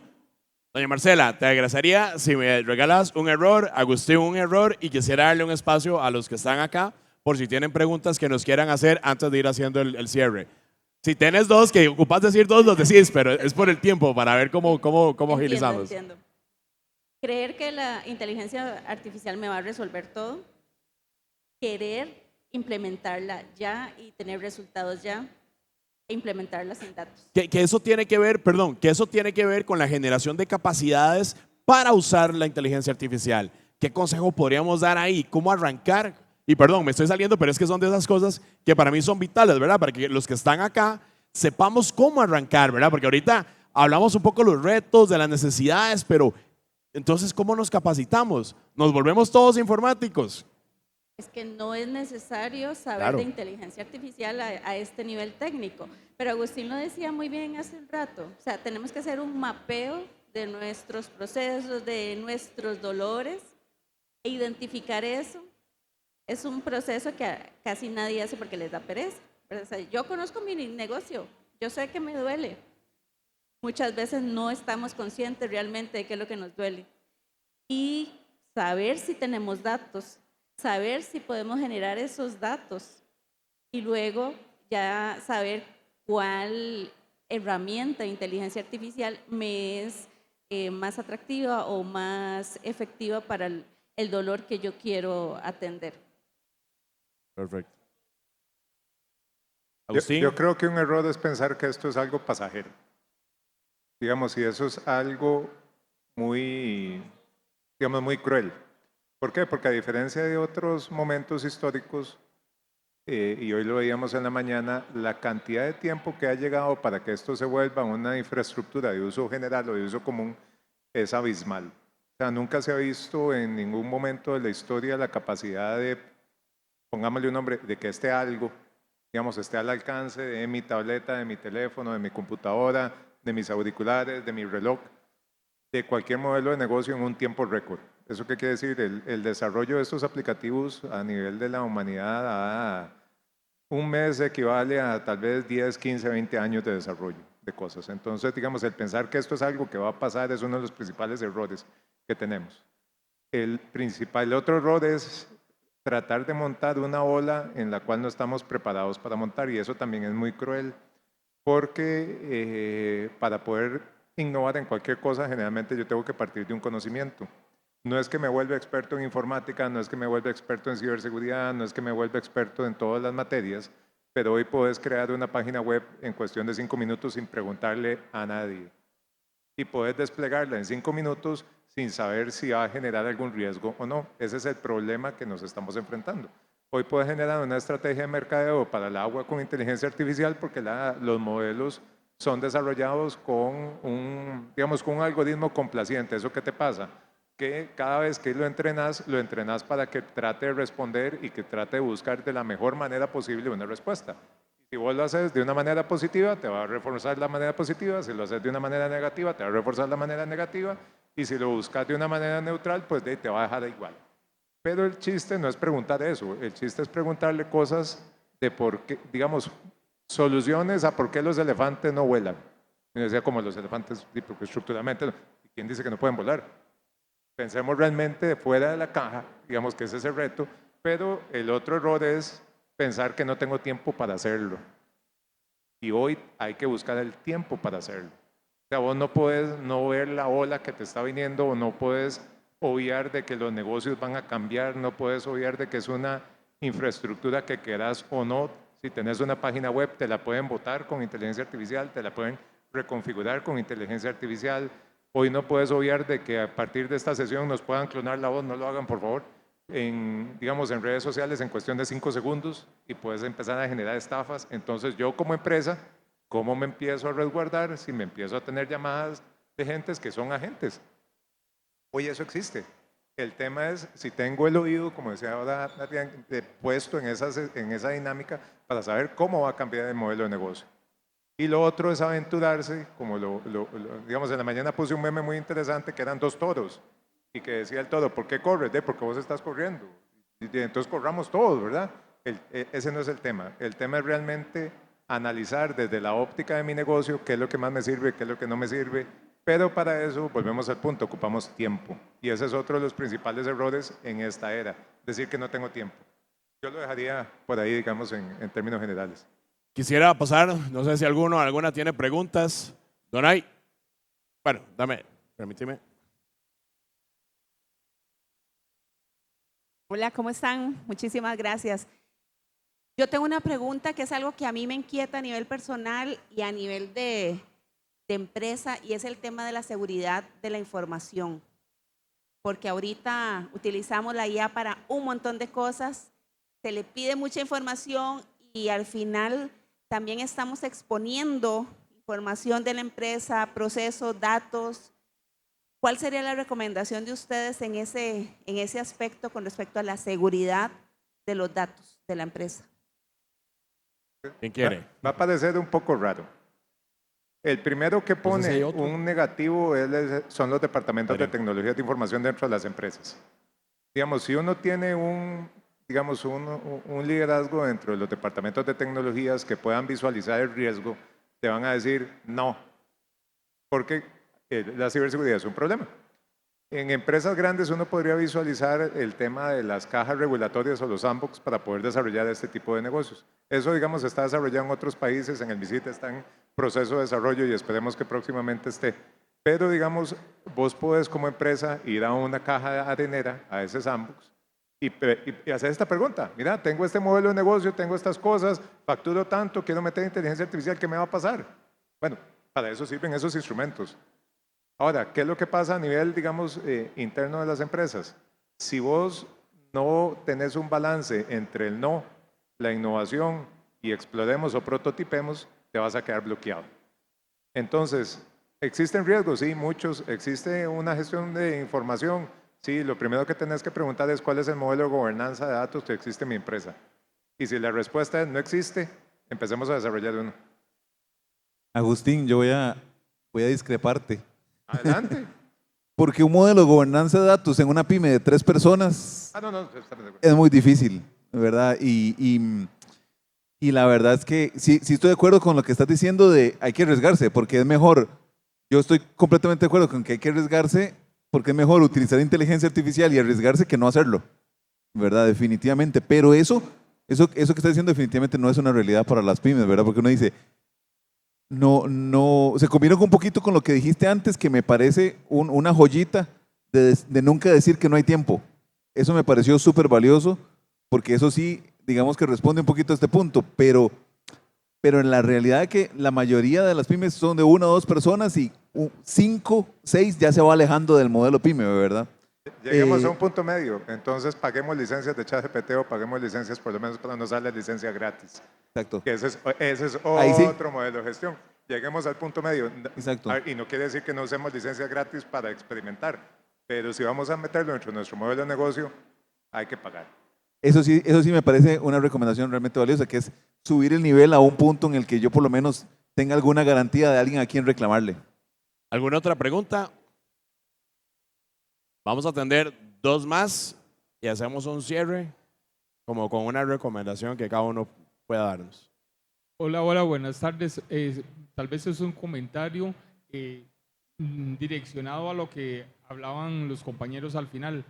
Speaker 1: Doña Marcela, te agradecería si me regalas un error, Agustín un error, y quisiera darle un espacio a los que están acá por si tienen preguntas que nos quieran hacer antes de ir haciendo el cierre. Si tienes dos, que ocupas decir dos, los decís, pero es por el tiempo, para ver cómo agilizamos.
Speaker 2: Entiendo. Creer que la inteligencia artificial me va a resolver todo, querer implementarla ya y tener resultados ya, e implementarla sin datos.
Speaker 1: Que eso tiene que ver, perdón, que eso tiene que ver con la generación de capacidades para usar la inteligencia artificial. ¿Qué consejo podríamos dar ahí? ¿Cómo arrancar? Y perdón, me estoy saliendo, pero es que son de esas cosas que para mí son vitales, ¿verdad? Para que los que están acá sepamos cómo arrancar, ¿verdad? Porque ahorita hablamos un poco de los retos, de las necesidades, pero entonces, ¿cómo nos capacitamos? ¿Nos volvemos todos informáticos?
Speaker 2: Es que no es necesario saber
Speaker 1: Claro.
Speaker 2: de inteligencia artificial a este nivel técnico. Pero Agustín lo decía muy bien hace un rato. O sea, tenemos que hacer un mapeo de nuestros procesos, de nuestros dolores e identificar eso. Es un proceso que casi nadie hace porque les da pereza. O sea, yo conozco mi negocio, yo sé que me duele. Muchas veces no estamos conscientes realmente de qué es lo que nos duele. Y saber si tenemos datos, saber si podemos generar esos datos y luego ya saber cuál herramienta de inteligencia artificial me es más atractiva o más efectiva para el dolor que yo quiero atender.
Speaker 1: Perfecto.
Speaker 3: Yo,
Speaker 1: Agustín.
Speaker 3: yo creo que un error es pensar que esto es algo pasajero. Digamos, y eso es algo muy, digamos, muy cruel. ¿Por qué? Porque a diferencia de otros momentos históricos, y hoy lo veíamos en la mañana, la cantidad de tiempo que ha llegado para que esto se vuelva una infraestructura de uso general o de uso común es abismal. O sea, nunca se ha visto en ningún momento de la historia la capacidad de, pongámosle un nombre, de que este algo, digamos, esté al alcance de mi tableta, de mi teléfono, de mi computadora, de mis auriculares, de mi reloj, de cualquier modelo de negocio en un tiempo récord. ¿Eso qué quiere decir? El desarrollo de estos aplicativos a nivel de la humanidad a un mes equivale a tal vez 10, 15, 20 años de desarrollo de cosas. Entonces, digamos, el pensar que esto es algo que va a pasar es uno de los principales errores que tenemos. El otro error es tratar de montar una ola en la cual no estamos preparados para montar, y eso también es muy cruel porque para poder innovar en cualquier cosa generalmente yo tengo que partir de un conocimiento. No es que me vuelva experto en informática, no es que me vuelva experto en ciberseguridad, no es que me vuelva experto en todas las materias, pero hoy puedes crear una página web en cuestión de 5 minutos sin preguntarle a nadie y puedes desplegarla en 5 minutos sin saber si va a generar algún riesgo o no. Ese es el problema que nos estamos enfrentando. Hoy puedes generar una estrategia de mercadeo para el agua con inteligencia artificial porque los modelos son desarrollados con un algoritmo complaciente. ¿Eso qué te pasa? que cada vez que lo entrenas para que trate de responder y que trate de buscar de la mejor manera posible una respuesta. Si vos lo haces de una manera positiva, te va a reforzar la manera positiva. Si lo haces de una manera negativa, te va a reforzar la manera negativa. Y si lo buscas de una manera neutral, pues te va a dejar igual. Pero el chiste no es preguntar eso. El chiste es preguntarle cosas de por qué, digamos, soluciones a por qué los elefantes no vuelan. Y decía como los elefantes, porque estructuralmente, ¿quién dice que no pueden volar? Pensemos realmente fuera de la caja, digamos que ese es el reto, pero el otro error es pensar que no tengo tiempo para hacerlo. Y hoy hay que buscar el tiempo para hacerlo. O sea, vos no puedes no ver la ola que te está viniendo o no puedes obviar de que los negocios van a cambiar, no puedes obviar de que es una infraestructura que quieras o no. Si tenés una página web, te la pueden botar con inteligencia artificial, te la pueden reconfigurar con inteligencia artificial. Hoy no puedes obviar de que a partir de esta sesión nos puedan clonar la voz, no lo hagan por favor, digamos en redes sociales en cuestión de 5 segundos y puedes empezar a generar estafas. Entonces yo como empresa, ¿cómo me empiezo a resguardar si me empiezo a tener llamadas de gentes que son agentes? Hoy eso existe. El tema es si tengo el oído, como decía ahora, puesto en esa dinámica para saber cómo va a cambiar el modelo de negocio. Y lo otro es aventurarse, como digamos, en la mañana puse un meme muy interesante que eran 2 toros y que decía el toro, ¿por qué corres? Porque vos estás corriendo. Y entonces corramos todos, ¿verdad? Ese no es el tema. El tema es realmente analizar desde la óptica de mi negocio qué es lo que más me sirve, qué es lo que no me sirve. Pero para eso, volvemos al punto, ocupamos tiempo. Y ese es otro de los principales errores en esta era, decir que no tengo tiempo. Yo lo dejaría por ahí, digamos, en términos generales.
Speaker 1: Quisiera pasar, no sé si alguna tiene preguntas. Donay. Bueno, permíteme.
Speaker 5: Hola, ¿cómo están? Muchísimas gracias. Yo tengo una pregunta que es algo que a mí me inquieta a nivel personal y a nivel de empresa, y es el tema de la seguridad de la información. Porque ahorita utilizamos la IA para un montón de cosas, se le pide mucha información y al final también estamos exponiendo información de la empresa, procesos, datos. ¿Cuál sería la recomendación de ustedes en ese aspecto con respecto a la seguridad de los datos de la empresa?
Speaker 1: ¿Quién quiere?
Speaker 3: Va a parecer un poco raro. El primero que
Speaker 1: Entonces,
Speaker 3: pone
Speaker 1: ¿hay otro?
Speaker 3: un negativo son los departamentos de tecnología de información dentro de las empresas. Digamos, si uno tiene un liderazgo dentro de los departamentos de tecnologías que puedan visualizar el riesgo, te van a decir no, porque la ciberseguridad es un problema. En empresas grandes uno podría visualizar el tema de las cajas regulatorias o los sandbox para poder desarrollar este tipo de negocios. Eso, digamos, está desarrollado en otros países, en el MISIT está en proceso de desarrollo y esperemos que próximamente esté. Pero, digamos, vos podés como empresa ir a una caja arenera, a ese sandbox, y hacer esta pregunta. Mira, tengo este modelo de negocio, tengo estas cosas, facturo tanto, quiero meter inteligencia artificial, ¿qué me va a pasar? Bueno, para eso sirven esos instrumentos. Ahora, ¿qué es lo que pasa a nivel, digamos, interno de las empresas? Si vos no tenés un balance entre el no, la innovación y exploremos o prototipemos, te vas a quedar bloqueado. Entonces, ¿existen riesgos? Sí, muchos. ¿Existe una gestión de información? Sí, lo primero que tenés que preguntar es cuál es el modelo de gobernanza de datos que existe en mi empresa. Y si la respuesta es no existe, empecemos a desarrollar uno.
Speaker 4: Agustín, yo voy a discreparte.
Speaker 3: Adelante.
Speaker 4: Porque un modelo de gobernanza de datos en una pyme de 3 personas
Speaker 3: No.
Speaker 4: es muy difícil, ¿verdad? Y la verdad es que sí estoy de acuerdo con lo que estás diciendo de hay que arriesgarse, porque es mejor, yo estoy completamente de acuerdo con que hay que arriesgarse, porque es mejor utilizar inteligencia artificial y arriesgarse que no hacerlo, ¿verdad? Definitivamente. Pero eso que estás diciendo definitivamente no es una realidad para las pymes, ¿verdad? Porque uno dice, no, se combina un poquito con lo que dijiste antes, que me parece una joyita de nunca decir que no hay tiempo. Eso me pareció súper valioso, porque eso sí, digamos que responde un poquito a este punto, pero en la realidad es que la mayoría de las pymes son de 1 o 2 personas y 5, 6 ya se va alejando del modelo pyme, ¿verdad?
Speaker 3: Lleguemos a un punto medio, entonces paguemos licencias de ChatGPT o paguemos licencias por lo menos para no usar la licencia gratis.
Speaker 4: Exacto.
Speaker 3: Que ese es
Speaker 4: Ahí sí.
Speaker 3: otro modelo de gestión. Lleguemos al punto medio.
Speaker 4: Exacto.
Speaker 3: Y no quiere decir que no usemos licencias gratis para experimentar, pero si vamos a meterlo dentro de nuestro modelo de negocio, hay que pagar.
Speaker 4: Eso sí me parece una recomendación realmente valiosa, que es subir el nivel a un punto en el que yo por lo menos tenga alguna garantía de alguien a quien reclamarle.
Speaker 1: ¿Alguna otra pregunta? Vamos a atender 2 más y hacemos un cierre como con una recomendación que cada uno pueda darnos.
Speaker 6: Hola, hola, buenas tardes. Tal vez es un comentario direccionado a lo que hablaban los compañeros al final.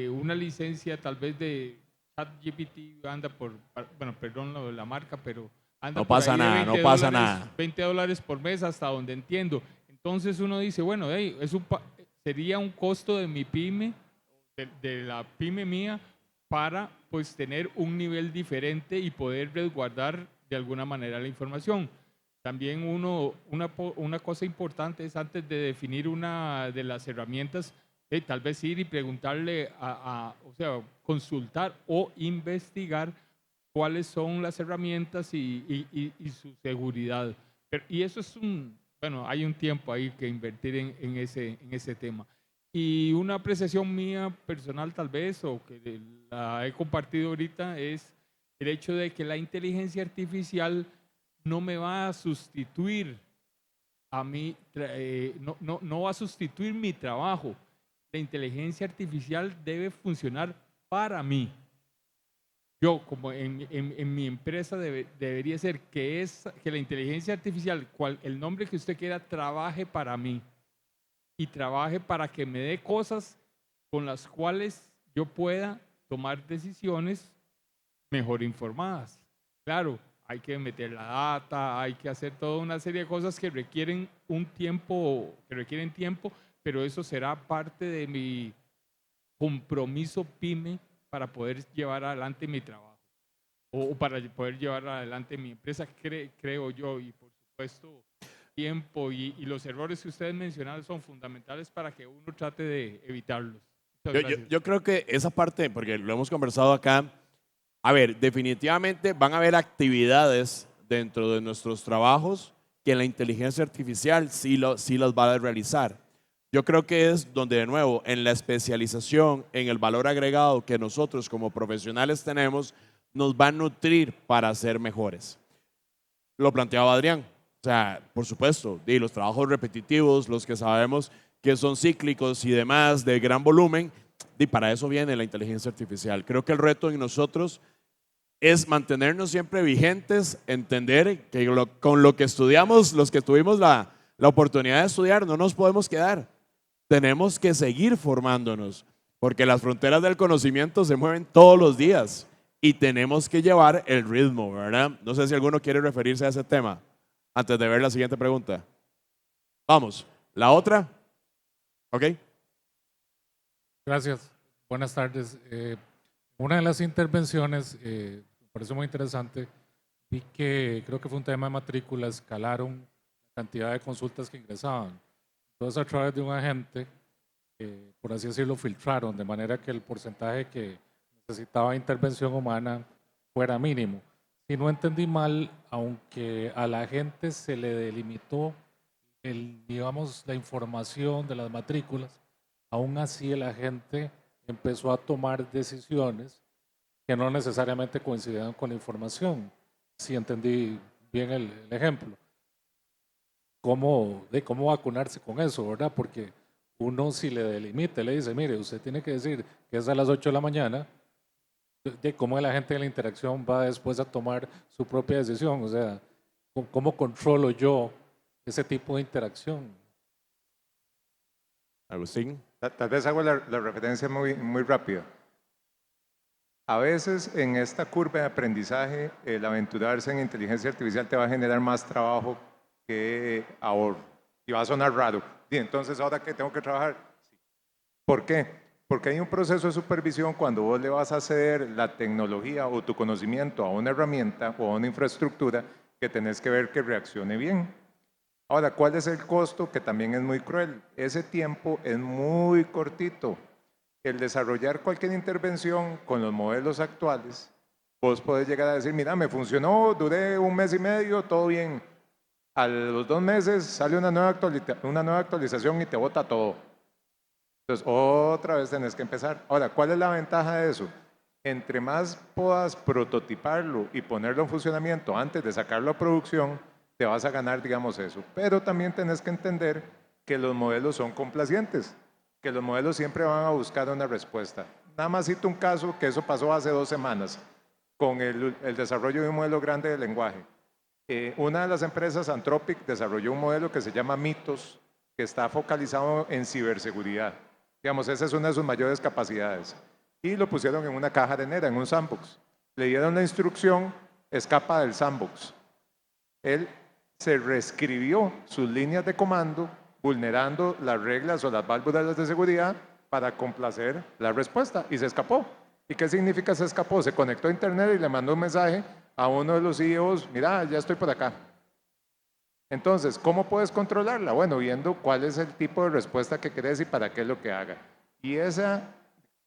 Speaker 6: Una licencia tal vez de ChatGPT anda por, bueno, perdón lo de la marca, pero anda
Speaker 1: No
Speaker 6: por
Speaker 1: pasa
Speaker 6: ahí de
Speaker 1: nada, no pasa nada.
Speaker 6: $20 por mes hasta donde entiendo. Entonces uno dice, bueno, hey, sería un costo de mi pyme, de la pyme mía, para pues tener un nivel diferente y poder resguardar de alguna manera la información. También una cosa importante es antes de definir una de las herramientas, tal vez ir y preguntarle o sea, consultar o investigar cuáles son las herramientas y su seguridad. Y eso es bueno, hay un tiempo ahí que invertir en ese tema. Y una apreciación mía personal tal vez, o que la he compartido ahorita, es el hecho de que la inteligencia artificial no me va a sustituir a mí, no va a sustituir mi trabajo. La inteligencia artificial debe funcionar para mí. Yo, como en mi empresa, debería ser que la inteligencia artificial, el nombre que usted quiera, trabaje para mí y trabaje para que me dé cosas con las cuales yo pueda tomar decisiones mejor informadas. Claro, hay que meter la data, hay que hacer toda una serie de cosas que requieren tiempo, pero eso será parte de mi compromiso pyme para poder llevar adelante mi trabajo o para poder llevar adelante mi empresa, creo yo. Y por supuesto, tiempo y los errores que ustedes mencionaron son fundamentales para que uno trate de evitarlos. Muchas gracias.
Speaker 1: Yo creo que esa parte, porque lo hemos conversado acá, a ver, definitivamente van a haber actividades dentro de nuestros trabajos que la inteligencia artificial sí las va a realizar. Yo creo que es donde, de nuevo, en la especialización, en el valor agregado que nosotros como profesionales tenemos, nos va a nutrir para ser mejores. Lo planteaba Adrián. O sea, por supuesto, y los trabajos repetitivos, los que sabemos que son cíclicos y demás, de gran volumen, y para eso viene la inteligencia artificial. Creo que el reto en nosotros es mantenernos siempre vigentes, entender que con lo que estudiamos, los que tuvimos la oportunidad de estudiar, no nos podemos quedar. Tenemos que seguir formándonos, porque las fronteras del conocimiento se mueven todos los días y tenemos que llevar el ritmo, ¿verdad? No sé si alguno quiere referirse a ese tema antes de ver la siguiente pregunta. Vamos, la otra. ¿Ok?
Speaker 7: Gracias. Buenas tardes. Una de las intervenciones, me pareció muy interesante, vi que creo que fue un tema de matrícula, escalaron la cantidad de consultas que ingresaban. Entonces, a través de un agente, por así decirlo, filtraron, de manera que el porcentaje que necesitaba intervención humana fuera mínimo. Si no entendí mal, aunque a la gente se le delimitó digamos, la información de las matrículas, aún así el agente empezó a tomar decisiones que no necesariamente coincidían con la información. Si entendí bien el ejemplo. ¿Cómo vacunarse con eso, verdad? Porque uno si le delimita, le dice, mire, usted tiene que decir que es a las 8 de la mañana, ¿cómo la gente de la interacción va después a tomar su propia decisión? O sea, ¿cómo controlo yo ese tipo de interacción?
Speaker 1: Agustín.
Speaker 3: Tal vez hago la referencia muy rápida. A veces en esta curva de aprendizaje, el aventurarse en inteligencia artificial te va a generar más trabajo que ahorro. Y va a sonar raro. Y entonces, ¿ahora qué tengo que trabajar? Sí. ¿Por qué? Porque hay un proceso de supervisión cuando vos le vas a ceder la tecnología o tu conocimiento a una herramienta o a una infraestructura que tenés que ver que reaccione bien. Ahora, ¿cuál es el costo? Que también es muy cruel. Ese tiempo es muy cortito. El desarrollar cualquier intervención con los modelos actuales, vos podés llegar a decir, mira, me funcionó, duré 1 mes y medio, todo bien. A los 2 meses sale una nueva actualización y te bota todo. Entonces, otra vez tenés que empezar. Ahora, ¿cuál es la ventaja de eso? Entre más puedas prototiparlo y ponerlo en funcionamiento antes de sacarlo a producción, te vas a ganar, digamos, eso. Pero también tenés que entender que los modelos son complacientes, que los modelos siempre van a buscar una respuesta. Nada más cito un caso que eso pasó hace 2 semanas con el desarrollo de un modelo grande de lenguaje. Una de las empresas, Anthropic, desarrolló un modelo que se llama Mythos, que está focalizado en ciberseguridad. Digamos, esa es una de sus mayores capacidades. Y lo pusieron en una caja arenera, en un sandbox. Le dieron la instrucción, escapa del sandbox. Él se reescribió sus líneas de comando, vulnerando las reglas o las válvulas de seguridad para complacer la respuesta, y se escapó. ¿Y qué significa se escapó? Se conectó a internet y le mandó un mensaje a uno de los CEOs, mira, ya estoy por acá. Entonces, ¿cómo puedes controlarla? Bueno, viendo cuál es el tipo de respuesta que querés y para qué es lo que haga. Y esa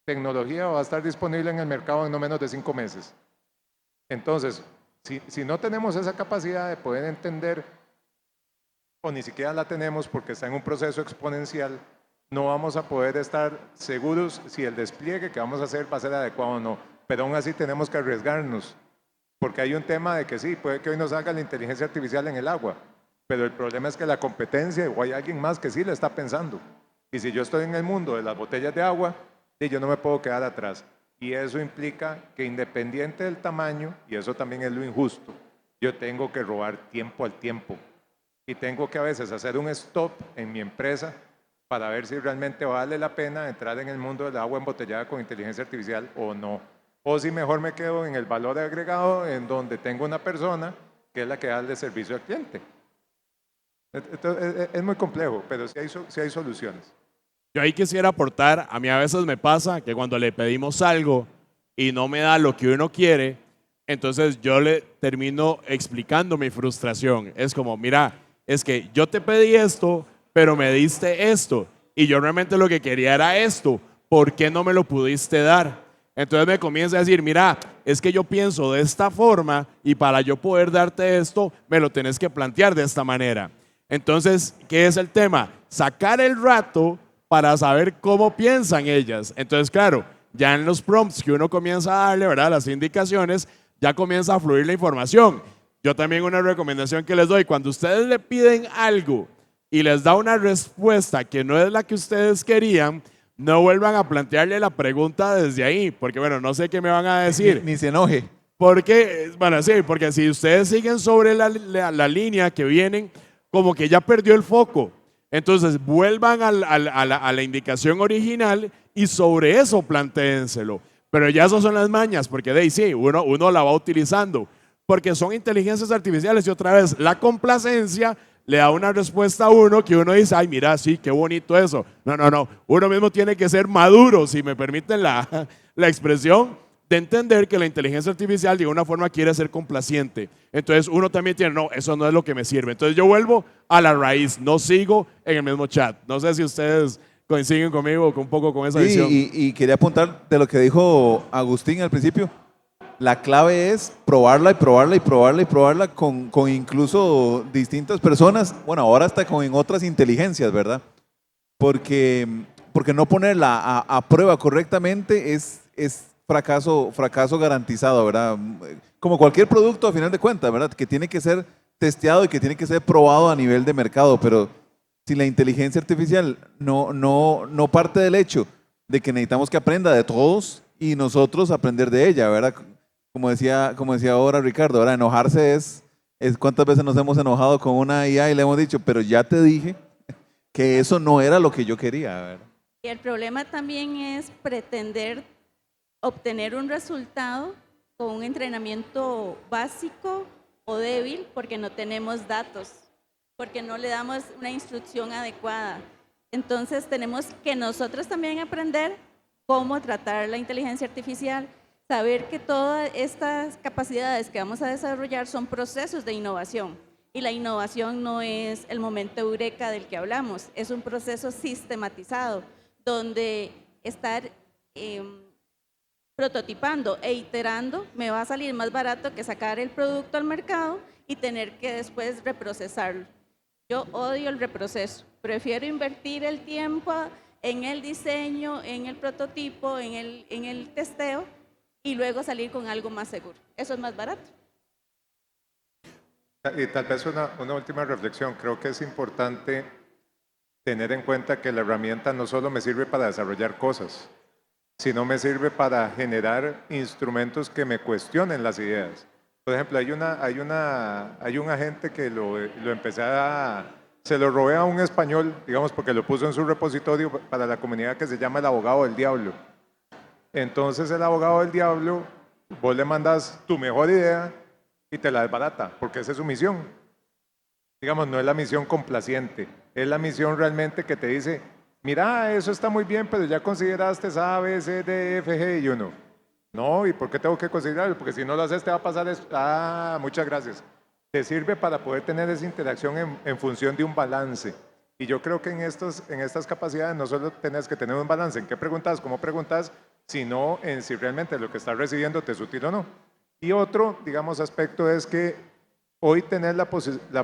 Speaker 3: tecnología va a estar disponible en el mercado en no menos de 5 meses. Entonces, si no tenemos esa capacidad de poder entender, o ni siquiera la tenemos porque está en un proceso exponencial, no vamos a poder estar seguros si el despliegue que vamos a hacer va a ser adecuado o no. Pero aún así tenemos que arriesgarnos, porque hay un tema de que sí, puede que hoy nos haga la inteligencia artificial en el agua, pero el problema es que la competencia, o hay alguien más que sí la está pensando. Y si yo estoy en el mundo de las botellas de agua, yo no me puedo quedar atrás. Y eso implica que independiente del tamaño, y eso también es lo injusto, yo tengo que robar tiempo al tiempo. Y tengo que a veces hacer un stop en mi empresa para ver si realmente vale la pena entrar en el mundo del agua embotellada con inteligencia artificial o no. O si mejor me quedo en el valor agregado, en donde tengo una persona que es la que da el servicio al cliente. Entonces, es muy complejo, pero sí hay soluciones.
Speaker 1: Yo ahí quisiera aportar, a mí a veces me pasa que cuando le pedimos algo y no me da lo que uno quiere, entonces yo le termino explicando mi frustración. Es como, mira, es que yo te pedí esto, pero me diste esto, y yo realmente lo que quería era esto, ¿por qué no me lo pudiste dar? Entonces me comienza a decir, mira, es que yo pienso de esta forma y para yo poder darte esto, me lo tenés que plantear de esta manera. Entonces, ¿qué es el tema? Sacar el rato para saber cómo piensan ellas. Entonces, claro, ya en los prompts que uno comienza a darle, ¿verdad?, las indicaciones, ya comienza a fluir la información. Yo también una recomendación que les doy, cuando ustedes le piden algo y les da una respuesta que no es la que ustedes querían, no vuelvan a plantearle la pregunta desde ahí, porque bueno, no sé qué me van a decir.
Speaker 4: Ni se enoje.
Speaker 1: Porque, bueno, sí, porque si ustedes siguen sobre la línea que vienen, como que ya perdió el foco. Entonces, vuelvan a la indicación original y sobre eso plantéenselo. Pero ya esas son las mañas, porque de ahí sí, uno la va utilizando. Porque son inteligencias artificiales y otra vez, la complacencia le da una respuesta a uno que uno dice, ay, mira, sí, qué bonito eso. No. Uno mismo tiene que ser maduro, si me permiten la expresión, de entender que la inteligencia artificial de alguna forma quiere ser complaciente. Entonces uno también tiene, no, eso no es lo que me sirve. Entonces yo vuelvo a la raíz, no sigo en el mismo chat. No sé si ustedes coinciden conmigo un poco con esa visión.
Speaker 4: Y quería apuntar de lo que dijo Agustín al principio. La clave es probarla y probarla y probarla y probarla con incluso distintas personas. Bueno, ahora hasta con otras inteligencias, ¿verdad? Porque no ponerla a prueba correctamente es fracaso garantizado, ¿verdad? Como cualquier producto a final de cuentas, ¿verdad? Que tiene que ser testeado y que tiene que ser probado a nivel de mercado, pero si la inteligencia artificial no parte del hecho de que necesitamos que aprenda de todos y nosotros aprender de ella, ¿verdad? Como decía ahora Ricardo, ahora enojarse es cuántas veces nos hemos enojado con una IA y le hemos dicho, pero ya te dije que eso no era lo que yo quería, ¿verdad?
Speaker 2: Y el problema también es pretender obtener un resultado con un entrenamiento básico o débil porque no tenemos datos, porque no le damos una instrucción adecuada. Entonces tenemos que nosotros también aprender cómo tratar la inteligencia artificial, saber que todas estas capacidades que vamos a desarrollar son procesos de innovación. Y la innovación no es el momento eureka del que hablamos, es un proceso sistematizado donde estar prototipando e iterando me va a salir más barato que sacar el producto al mercado y tener que después reprocesarlo. Yo odio el reproceso, prefiero invertir el tiempo en el diseño, en el prototipo, en el testeo y luego salir con algo más seguro. Eso es más barato.
Speaker 3: Y tal vez una última reflexión. Creo que es importante tener en cuenta que la herramienta no solo me sirve para desarrollar cosas, sino me sirve para generar instrumentos que me cuestionen las ideas. Por ejemplo, hay un agente que se lo robé a un español, digamos, porque lo puso en su repositorio para la comunidad, que se llama el abogado del diablo. Entonces el abogado del diablo, vos le mandas tu mejor idea y te la desbarata, porque esa es su misión. Digamos, no es la misión complaciente, es la misión realmente que te dice, mira, eso está muy bien, pero ya consideraste A, B, C, D, F, G, y uno. No, ¿y por qué tengo que considerarlo? Porque si no lo haces te va a pasar esto. Ah, muchas gracias. Te sirve para poder tener esa interacción en función de un balance. Y yo creo que en estas capacidades no solo tenés que tener un balance en qué preguntas, cómo preguntas, sino en si realmente lo que estás recibiendo te es útil o no. Y otro, digamos, aspecto es que hoy tener la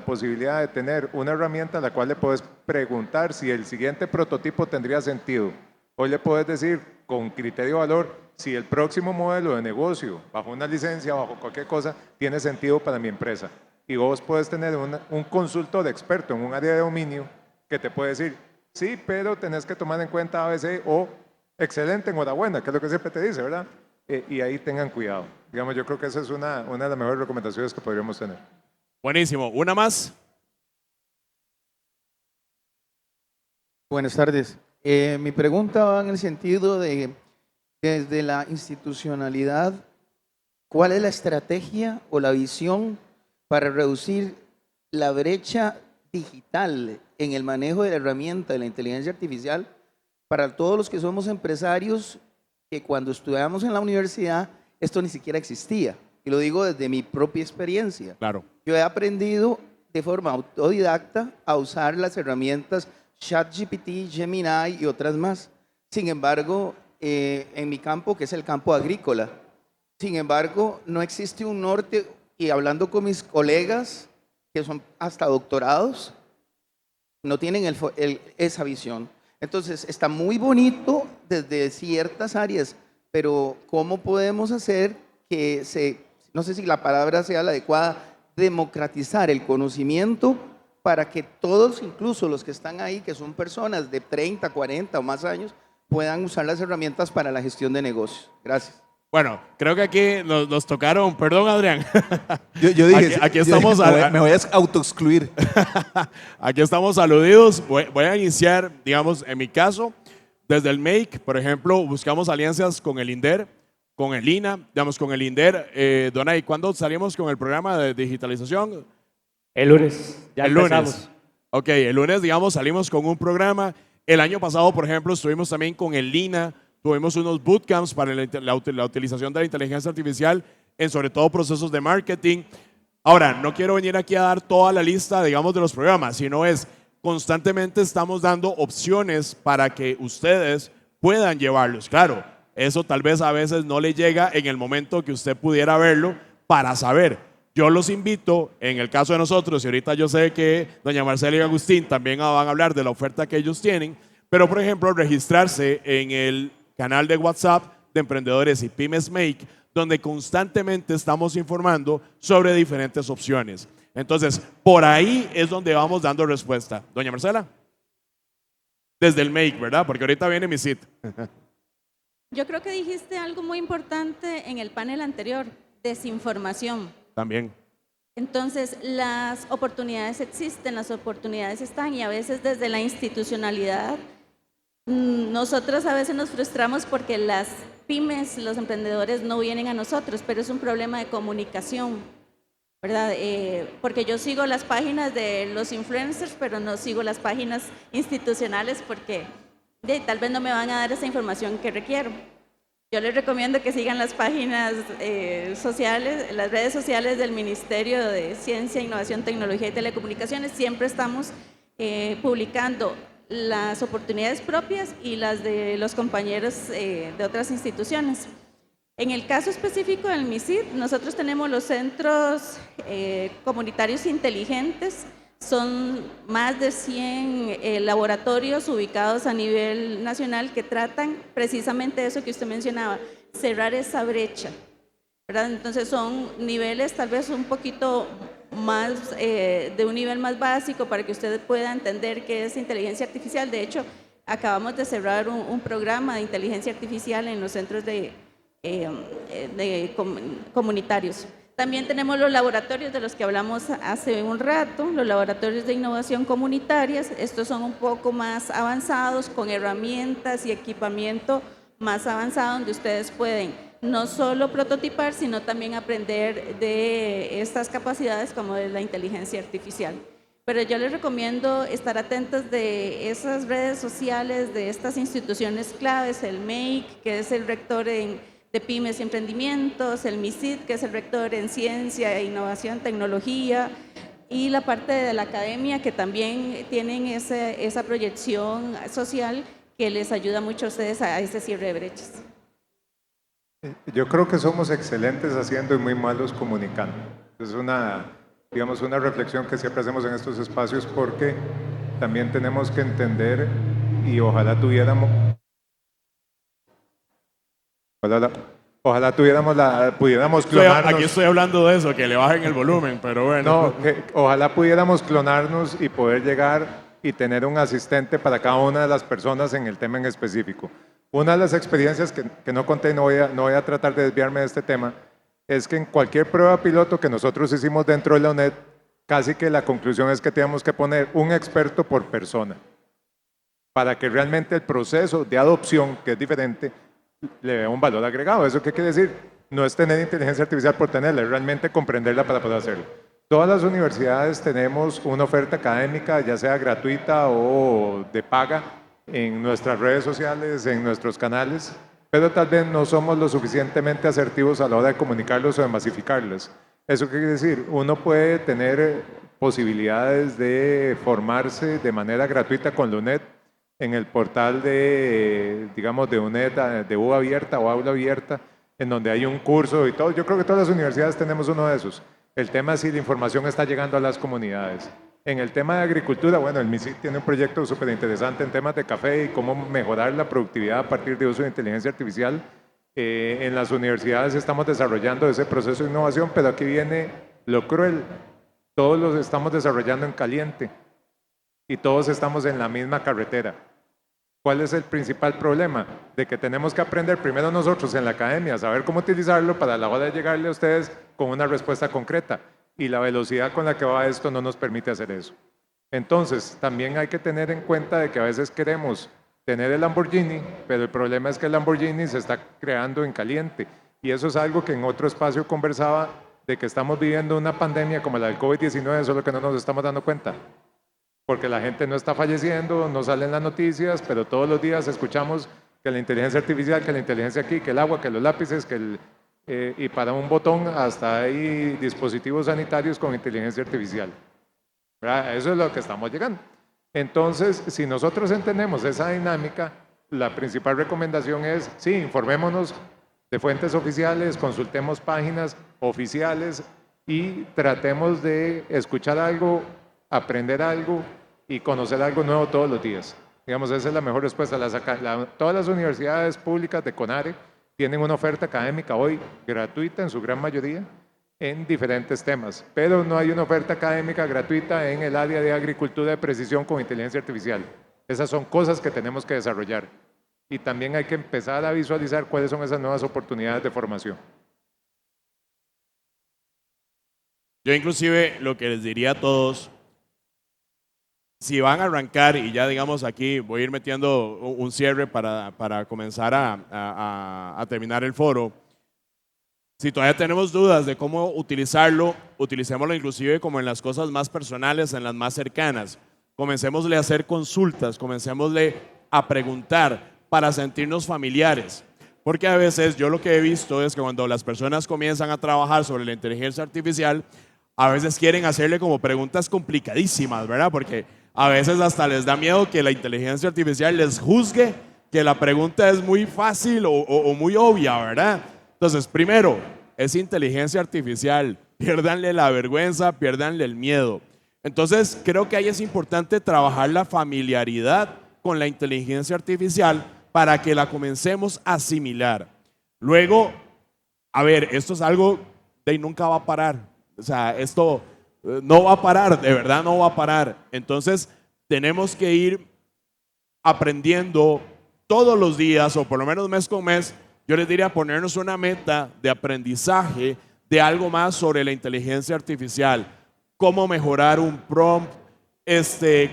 Speaker 3: posibilidad de tener una herramienta a la cual le puedes preguntar si el siguiente prototipo tendría sentido. Hoy le puedes decir con criterio de valor si el próximo modelo de negocio, bajo una licencia, bajo cualquier cosa, tiene sentido para mi empresa. Y vos puedes tener un consultor experto en un área de dominio que te puede decir, sí, pero tenés que tomar en cuenta ABC o excelente, enhorabuena, que es lo que siempre te dice, ¿verdad? Y ahí tengan cuidado. Digamos, yo creo que esa es una de las mejores recomendaciones que podríamos tener.
Speaker 1: Buenísimo. ¿Una más?
Speaker 8: Buenas tardes. Mi pregunta va en el sentido de, desde la institucionalidad, ¿cuál es la estrategia o la visión para reducir la brecha digital en el manejo de la herramienta de la inteligencia artificial para todos los que somos empresarios que cuando estudiamos en la universidad esto ni siquiera existía? Y lo digo desde mi propia experiencia.
Speaker 1: Claro.
Speaker 8: Yo he aprendido de forma autodidacta a usar las herramientas ChatGPT, Gemini y otras más. Sin embargo, en mi campo, que es el campo agrícola, sin embargo, no existe un norte, y hablando con mis colegas que son hasta doctorados, no tienen esa visión. Entonces, está muy bonito desde ciertas áreas, pero ¿cómo podemos hacer que no sé si la palabra sea la adecuada, democratizar el conocimiento para que todos, incluso los que están ahí, que son personas de 30, 40 o más años, puedan usar las herramientas para la gestión de negocios? Gracias.
Speaker 1: Bueno, creo que aquí nos tocaron, perdón Adrián.
Speaker 4: Yo dije,
Speaker 1: aquí estamos
Speaker 4: me voy a autoexcluir.
Speaker 1: Aquí estamos aludidos. Voy a iniciar, digamos, en mi caso, desde el MAKE, por ejemplo, buscamos alianzas con el INDER, con el INA, digamos, con el INDER. Donay, ¿cuándo salimos con el programa de digitalización?
Speaker 9: El lunes, ya
Speaker 1: el
Speaker 9: empezamos.
Speaker 1: lunes. Ok, el lunes, digamos, salimos con un programa. El año pasado, por ejemplo, estuvimos también con el INA, tuvimos unos bootcamps para la utilización de la inteligencia artificial en sobre todo procesos de marketing. Ahora, no quiero venir aquí a dar toda la lista, digamos, de los programas, sino es constantemente estamos dando opciones para que ustedes puedan llevarlos. Claro, eso tal vez a veces no le llega en el momento que usted pudiera verlo para saber. Yo los invito, en el caso de nosotros, y ahorita yo sé que doña Marcela y Agustín también van a hablar de la oferta que ellos tienen, pero por ejemplo, registrarse en el canal de WhatsApp de Emprendedores y Pymes Make, donde constantemente estamos informando sobre diferentes opciones. Entonces, por ahí es donde vamos dando respuesta. Doña Marcela, desde el Make, ¿verdad? Porque ahorita viene mi sitio.
Speaker 2: Yo creo que dijiste algo muy importante en el panel anterior, desinformación.
Speaker 1: También.
Speaker 2: Entonces, las oportunidades existen, las oportunidades están y a veces desde la institucionalidad, nosotros a veces nos frustramos porque las pymes, los emprendedores no vienen a nosotros, pero es un problema de comunicación, ¿verdad? Porque yo sigo las páginas de los influencers, pero no sigo las páginas institucionales porque tal vez no me van a dar esa información que requiero. Yo les recomiendo que sigan las páginas sociales, las redes sociales del Ministerio de Ciencia, Innovación, Tecnología y Telecomunicaciones. Siempre estamos publicando las oportunidades propias y las de los compañeros de otras instituciones. En el caso específico del MISID, nosotros tenemos los centros comunitarios inteligentes. Son más de 100 laboratorios ubicados a nivel nacional que tratan precisamente eso que usted mencionaba, cerrar esa brecha, ¿verdad? Entonces son niveles tal vez un poquito más, de un nivel más básico para que usted pueda entender qué es inteligencia artificial. De hecho, acabamos de cerrar un programa de inteligencia artificial en los centros comunitarios. También tenemos los laboratorios de los que hablamos hace un rato, los laboratorios de innovación comunitarias. Estos son un poco más avanzados, con herramientas y equipamiento más avanzado, donde ustedes pueden no solo prototipar, sino también aprender de estas capacidades como de la inteligencia artificial. Pero yo les recomiendo estar atentos de esas redes sociales, de estas instituciones claves, el MEIC, que es el rector de Pymes y Emprendimientos, el MISID, que es el rector en Ciencia, Innovación, Tecnología, y la parte de la academia, que también tienen esa proyección social que les ayuda mucho a ustedes a ese cierre de brechas.
Speaker 3: Yo creo que somos excelentes haciendo y muy malos comunicando. Es una reflexión que siempre hacemos en estos espacios, porque también tenemos que entender, y ojalá pudiéramos clonarnos.
Speaker 1: Aquí estoy hablando de eso, que le bajen el volumen, pero bueno.
Speaker 3: No, que ojalá pudiéramos clonarnos y poder llegar y tener un asistente para cada una de las personas en el tema en específico. Una de las experiencias que no conté, no voy a tratar de desviarme de este tema, es que en cualquier prueba piloto que nosotros hicimos dentro de la UNED, casi que la conclusión es que teníamos que poner un experto por persona, para que realmente el proceso de adopción, que es diferente, le dé un valor agregado. ¿Eso qué quiere decir? No es tener inteligencia artificial por tenerla, es realmente comprenderla para poder hacerlo. Todas las universidades tenemos una oferta académica, ya sea gratuita o de paga, en nuestras redes sociales, en nuestros canales, pero tal vez no somos lo suficientemente asertivos a la hora de comunicarlos o de masificarlos. ¿Eso qué quiere decir? Uno puede tener posibilidades de formarse de manera gratuita con la UNED en el portal de UNED, de U abierta o aula abierta, en donde hay un curso y todo. Yo creo que todas las universidades tenemos uno de esos. El tema es si la información está llegando a las comunidades. En el tema de agricultura, bueno, el MISIC tiene un proyecto súper interesante en temas de café y cómo mejorar la productividad a partir de uso de inteligencia artificial. En las universidades estamos desarrollando ese proceso de innovación, pero aquí viene lo cruel. Todos los estamos desarrollando en caliente y todos estamos en la misma carretera. ¿Cuál es el principal problema? De que tenemos que aprender primero nosotros en la academia, saber cómo utilizarlo para a la hora de llegarle a ustedes con una respuesta concreta. Y la velocidad con la que va esto no nos permite hacer eso. Entonces, también hay que tener en cuenta de que a veces queremos tener el Lamborghini, pero el problema es que el Lamborghini se está creando en caliente. Y eso es algo que en otro espacio conversaba, de que estamos viviendo una pandemia como la del COVID-19, solo que no nos estamos dando cuenta. Porque la gente no está falleciendo, no salen las noticias, pero todos los días escuchamos que la inteligencia artificial, que la inteligencia aquí, que el agua, que los lápices, y para un botón hasta hay dispositivos sanitarios con inteligencia artificial. ¿Verdad? Eso es lo que estamos llegando. Entonces, si nosotros entendemos esa dinámica, la principal recomendación es, sí, informémonos de fuentes oficiales, consultemos páginas oficiales y tratemos de escuchar algo, aprender algo y conocer algo nuevo todos los días. Digamos, esa es la mejor respuesta. Todas las universidades públicas de CONARE tienen una oferta académica hoy gratuita en su gran mayoría en diferentes temas, pero no hay una oferta académica gratuita en el área de agricultura de precisión con inteligencia artificial. Esas son cosas que tenemos que desarrollar y también hay que empezar a visualizar cuáles son esas nuevas oportunidades de formación.
Speaker 1: Yo inclusive lo que les diría a todos, si van a arrancar, y ya digamos aquí voy a ir metiendo un cierre para comenzar a terminar el foro, si todavía tenemos dudas de cómo utilizarlo, utilicémoslo inclusive como en las cosas más personales, en las más cercanas. Comencémosle a hacer consultas, comencémosle a preguntar para sentirnos familiares. Porque a veces yo lo que he visto es que cuando las personas comienzan a trabajar sobre la inteligencia artificial, a veces quieren hacerle como preguntas complicadísimas, ¿verdad? Porque a veces hasta les da miedo que la inteligencia artificial les juzgue que la pregunta es muy fácil o muy obvia, ¿verdad? Entonces, primero, es inteligencia artificial. Piérdanle la vergüenza, piérdanle el miedo. Entonces, creo que ahí es importante trabajar la familiaridad con la inteligencia artificial para que la comencemos a asimilar. Luego, a ver, esto es algo de nunca va a parar. O sea, esto no va a parar, de verdad no va a parar. Entonces, tenemos que ir aprendiendo todos los días, o por lo menos mes con mes. Yo les diría ponernos una meta de aprendizaje de algo más sobre la inteligencia artificial, cómo mejorar un prompt,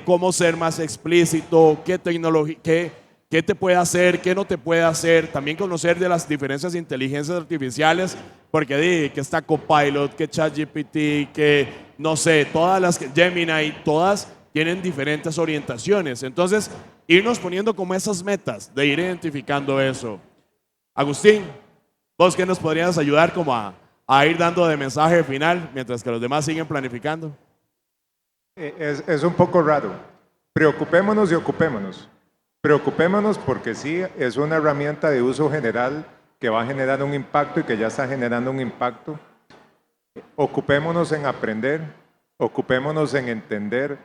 Speaker 1: cómo ser más explícito, qué tecnología, qué te puede hacer, qué no te puede hacer, también conocer de las diferencias de inteligencias artificiales, porque que está Copilot, que ChatGPT, que no sé, todas las Gemini, todas tienen diferentes orientaciones. Entonces, irnos poniendo como esas metas de ir identificando eso. Agustín, vos qué nos podrías ayudar como a ir dando de mensaje final mientras que los demás siguen planificando.
Speaker 3: Es un poco raro. Preocupémonos y ocupémonos. Preocupémonos porque sí, es una herramienta de uso general que va a generar un impacto y que ya está generando un impacto. Ocupémonos en aprender, ocupémonos en entender,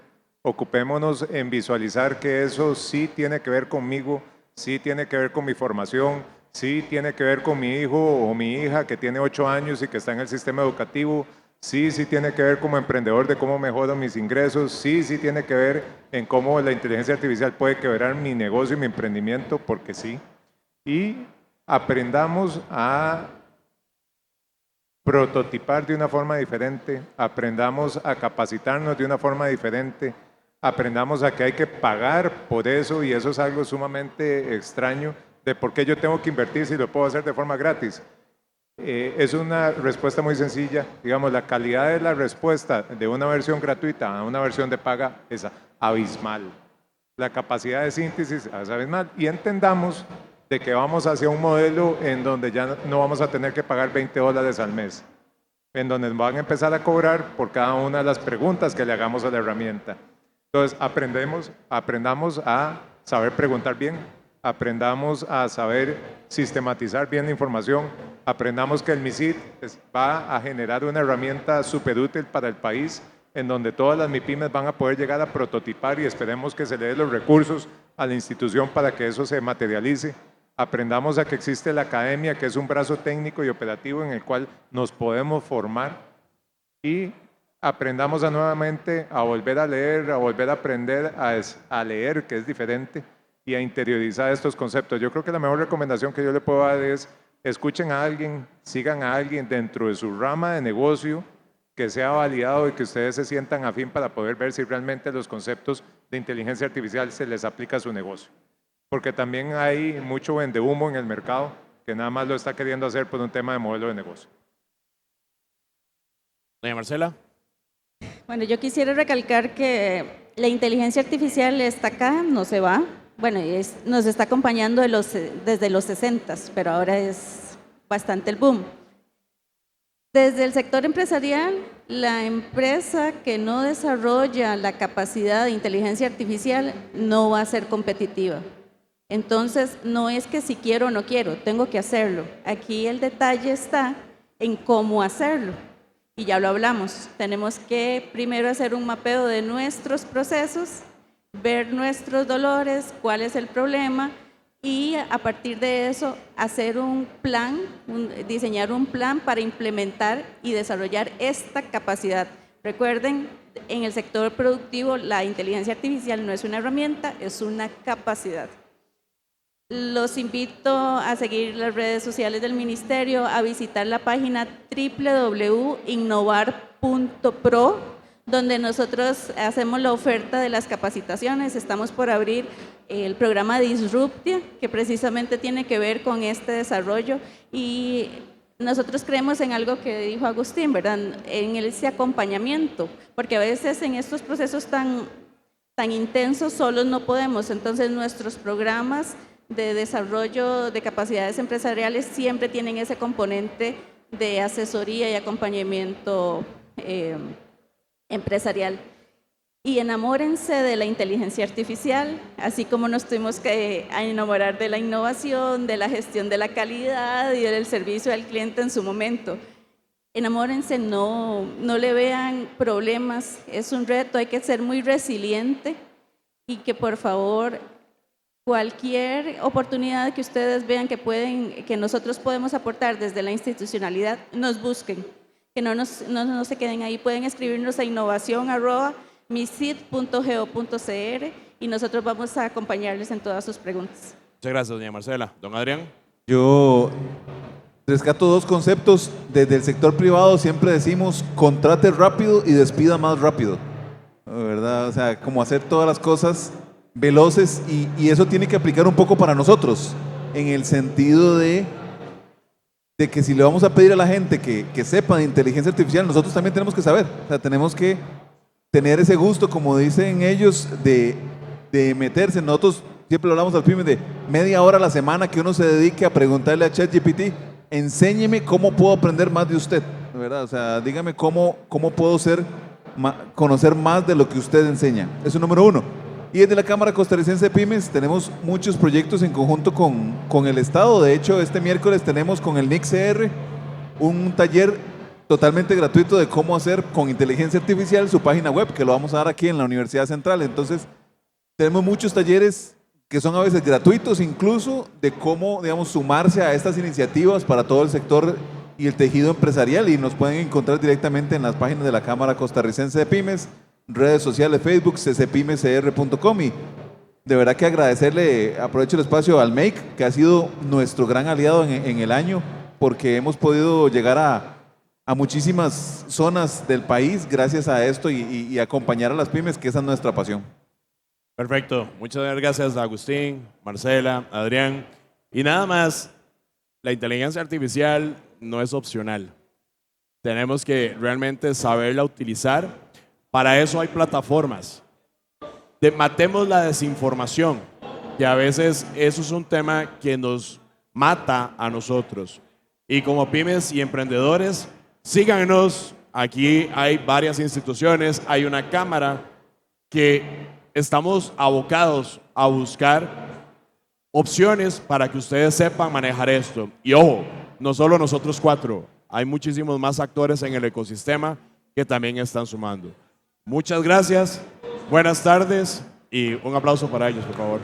Speaker 3: ocupémonos en visualizar que eso sí tiene que ver conmigo, sí tiene que ver con mi formación, sí tiene que ver con mi hijo o mi hija que tiene 8 años y que está en el sistema educativo, sí tiene que ver como emprendedor de cómo mejoro mis ingresos, sí tiene que ver en cómo la inteligencia artificial puede quebrar mi negocio y mi emprendimiento, porque sí. Y aprendamos a prototipar de una forma diferente, aprendamos a capacitarnos de una forma diferente, aprendamos a que hay que pagar por eso, y eso es algo sumamente extraño de por qué yo tengo que invertir si lo puedo hacer de forma gratis. Es una respuesta muy sencilla. Digamos, la calidad de la respuesta de una versión gratuita a una versión de paga es abismal. La capacidad de síntesis es abismal. Y entendamos de que vamos hacia un modelo en donde ya no vamos a tener que pagar $20 al mes, en donde van a empezar a cobrar por cada una de las preguntas que le hagamos a la herramienta. Entonces, aprendamos a saber preguntar bien, aprendamos a saber sistematizar bien la información, aprendamos que el MISID va a generar una herramienta súper útil para el país, en donde todas las MIPYMES van a poder llegar a prototipar, y esperemos que se le dé los recursos a la institución para que eso se materialice. Aprendamos a que existe la academia, que es un brazo técnico y operativo en el cual nos podemos formar, y aprendamos nuevamente a volver a leer, a volver a aprender a leer, que es diferente, y a interiorizar estos conceptos. Yo creo que la mejor recomendación que yo le puedo dar es: escuchen a alguien, sigan a alguien dentro de su rama de negocio que sea validado y que ustedes se sientan afín para poder ver si realmente los conceptos de inteligencia artificial se les aplica a su negocio. Porque también hay mucho vendehumo en el mercado que nada más lo está queriendo hacer por un tema de modelo de negocio.
Speaker 1: Doña Marcela.
Speaker 2: Bueno, yo quisiera recalcar que la inteligencia artificial está acá, no se va. Bueno, nos está acompañando desde los 60s, pero ahora es bastante el boom. Desde el sector empresarial, la empresa que no desarrolla la capacidad de inteligencia artificial no va a ser competitiva. Entonces, no es que si quiero o no quiero, tengo que hacerlo. Aquí el detalle está en cómo hacerlo. Y ya lo hablamos, tenemos que primero hacer un mapeo de nuestros procesos, ver nuestros dolores, cuál es el problema, y a partir de eso hacer un plan, diseñar un plan para implementar y desarrollar esta capacidad. Recuerden, en el sector productivo la inteligencia artificial no es una herramienta, es una capacidad. Los invito a seguir las redes sociales del Ministerio, a visitar la página www.innovar.pro, donde nosotros hacemos la oferta de las capacitaciones. Estamos por abrir el programa Disruptia, que precisamente tiene que ver con este desarrollo, y nosotros creemos en algo que dijo Agustín, ¿verdad? En ese acompañamiento, porque a veces en estos procesos tan intensos solos no podemos. Entonces nuestros programas de desarrollo de capacidades empresariales siempre tienen ese componente de asesoría y acompañamiento empresarial. Y enamórense de la inteligencia artificial, así como nos tuvimos que enamorar de la innovación, de la gestión de la calidad y del servicio al cliente en su momento. enamórense, no le vean problemas, es un reto, hay que ser muy resiliente y que por favor cualquier oportunidad que ustedes vean que nosotros podemos aportar desde la institucionalidad, nos busquen, que no se queden ahí, pueden escribirnos a innovación@misid.go.cr y nosotros vamos a acompañarles en todas sus preguntas.
Speaker 1: Muchas gracias, doña Marcela. Don Adrián.
Speaker 4: Yo rescato dos conceptos. Desde el sector privado siempre decimos contrate rápido y despida más rápido, ¿verdad? O sea, como hacer todas las cosas veloces y eso tiene que aplicar un poco para nosotros, en el sentido de que si le vamos a pedir a la gente que sepa de inteligencia artificial, nosotros también tenemos que saber. O sea, tenemos que tener ese gusto, como dicen ellos, de meterse. Nosotros siempre lo hablamos al PYME de media hora a la semana que uno se dedique a preguntarle a ChatGPT, enséñeme cómo puedo aprender más de usted, ¿verdad? O sea, dígame cómo puedo conocer más de lo que usted enseña. Eso es número uno. Y desde la Cámara Costarricense de Pymes tenemos muchos proyectos en conjunto con el Estado. De hecho, este miércoles tenemos con el NIC-CR un taller totalmente gratuito de cómo hacer con inteligencia artificial su página web, que lo vamos a dar aquí en la Universidad Central. Entonces, tenemos muchos talleres que son a veces gratuitos incluso, de cómo, digamos, sumarse a estas iniciativas para todo el sector y el tejido empresarial, y nos pueden encontrar directamente en las páginas de la Cámara Costarricense de Pymes, redes sociales, Facebook, ccpymescr.com, y de verdad que agradecerle, aprovecho el espacio al MAKE, que ha sido nuestro gran aliado en el año, porque hemos podido llegar a muchísimas zonas del país gracias a esto y acompañar a las pymes, que esa es nuestra pasión.
Speaker 1: Perfecto. Muchas gracias a Agustín, Marcela, Adrián. Y nada más, la inteligencia artificial no es opcional. Tenemos que realmente saberla utilizar. Para eso hay plataformas. Matemos la desinformación, que a veces eso es un tema que nos mata a nosotros. Y como pymes y emprendedores, síganos. Aquí hay varias instituciones, hay una cámara que estamos abocados a buscar opciones para que ustedes sepan manejar esto. Y ojo, no solo nosotros cuatro, hay muchísimos más actores en el ecosistema que también están sumando. Muchas gracias, buenas tardes y un aplauso para ellos, por favor.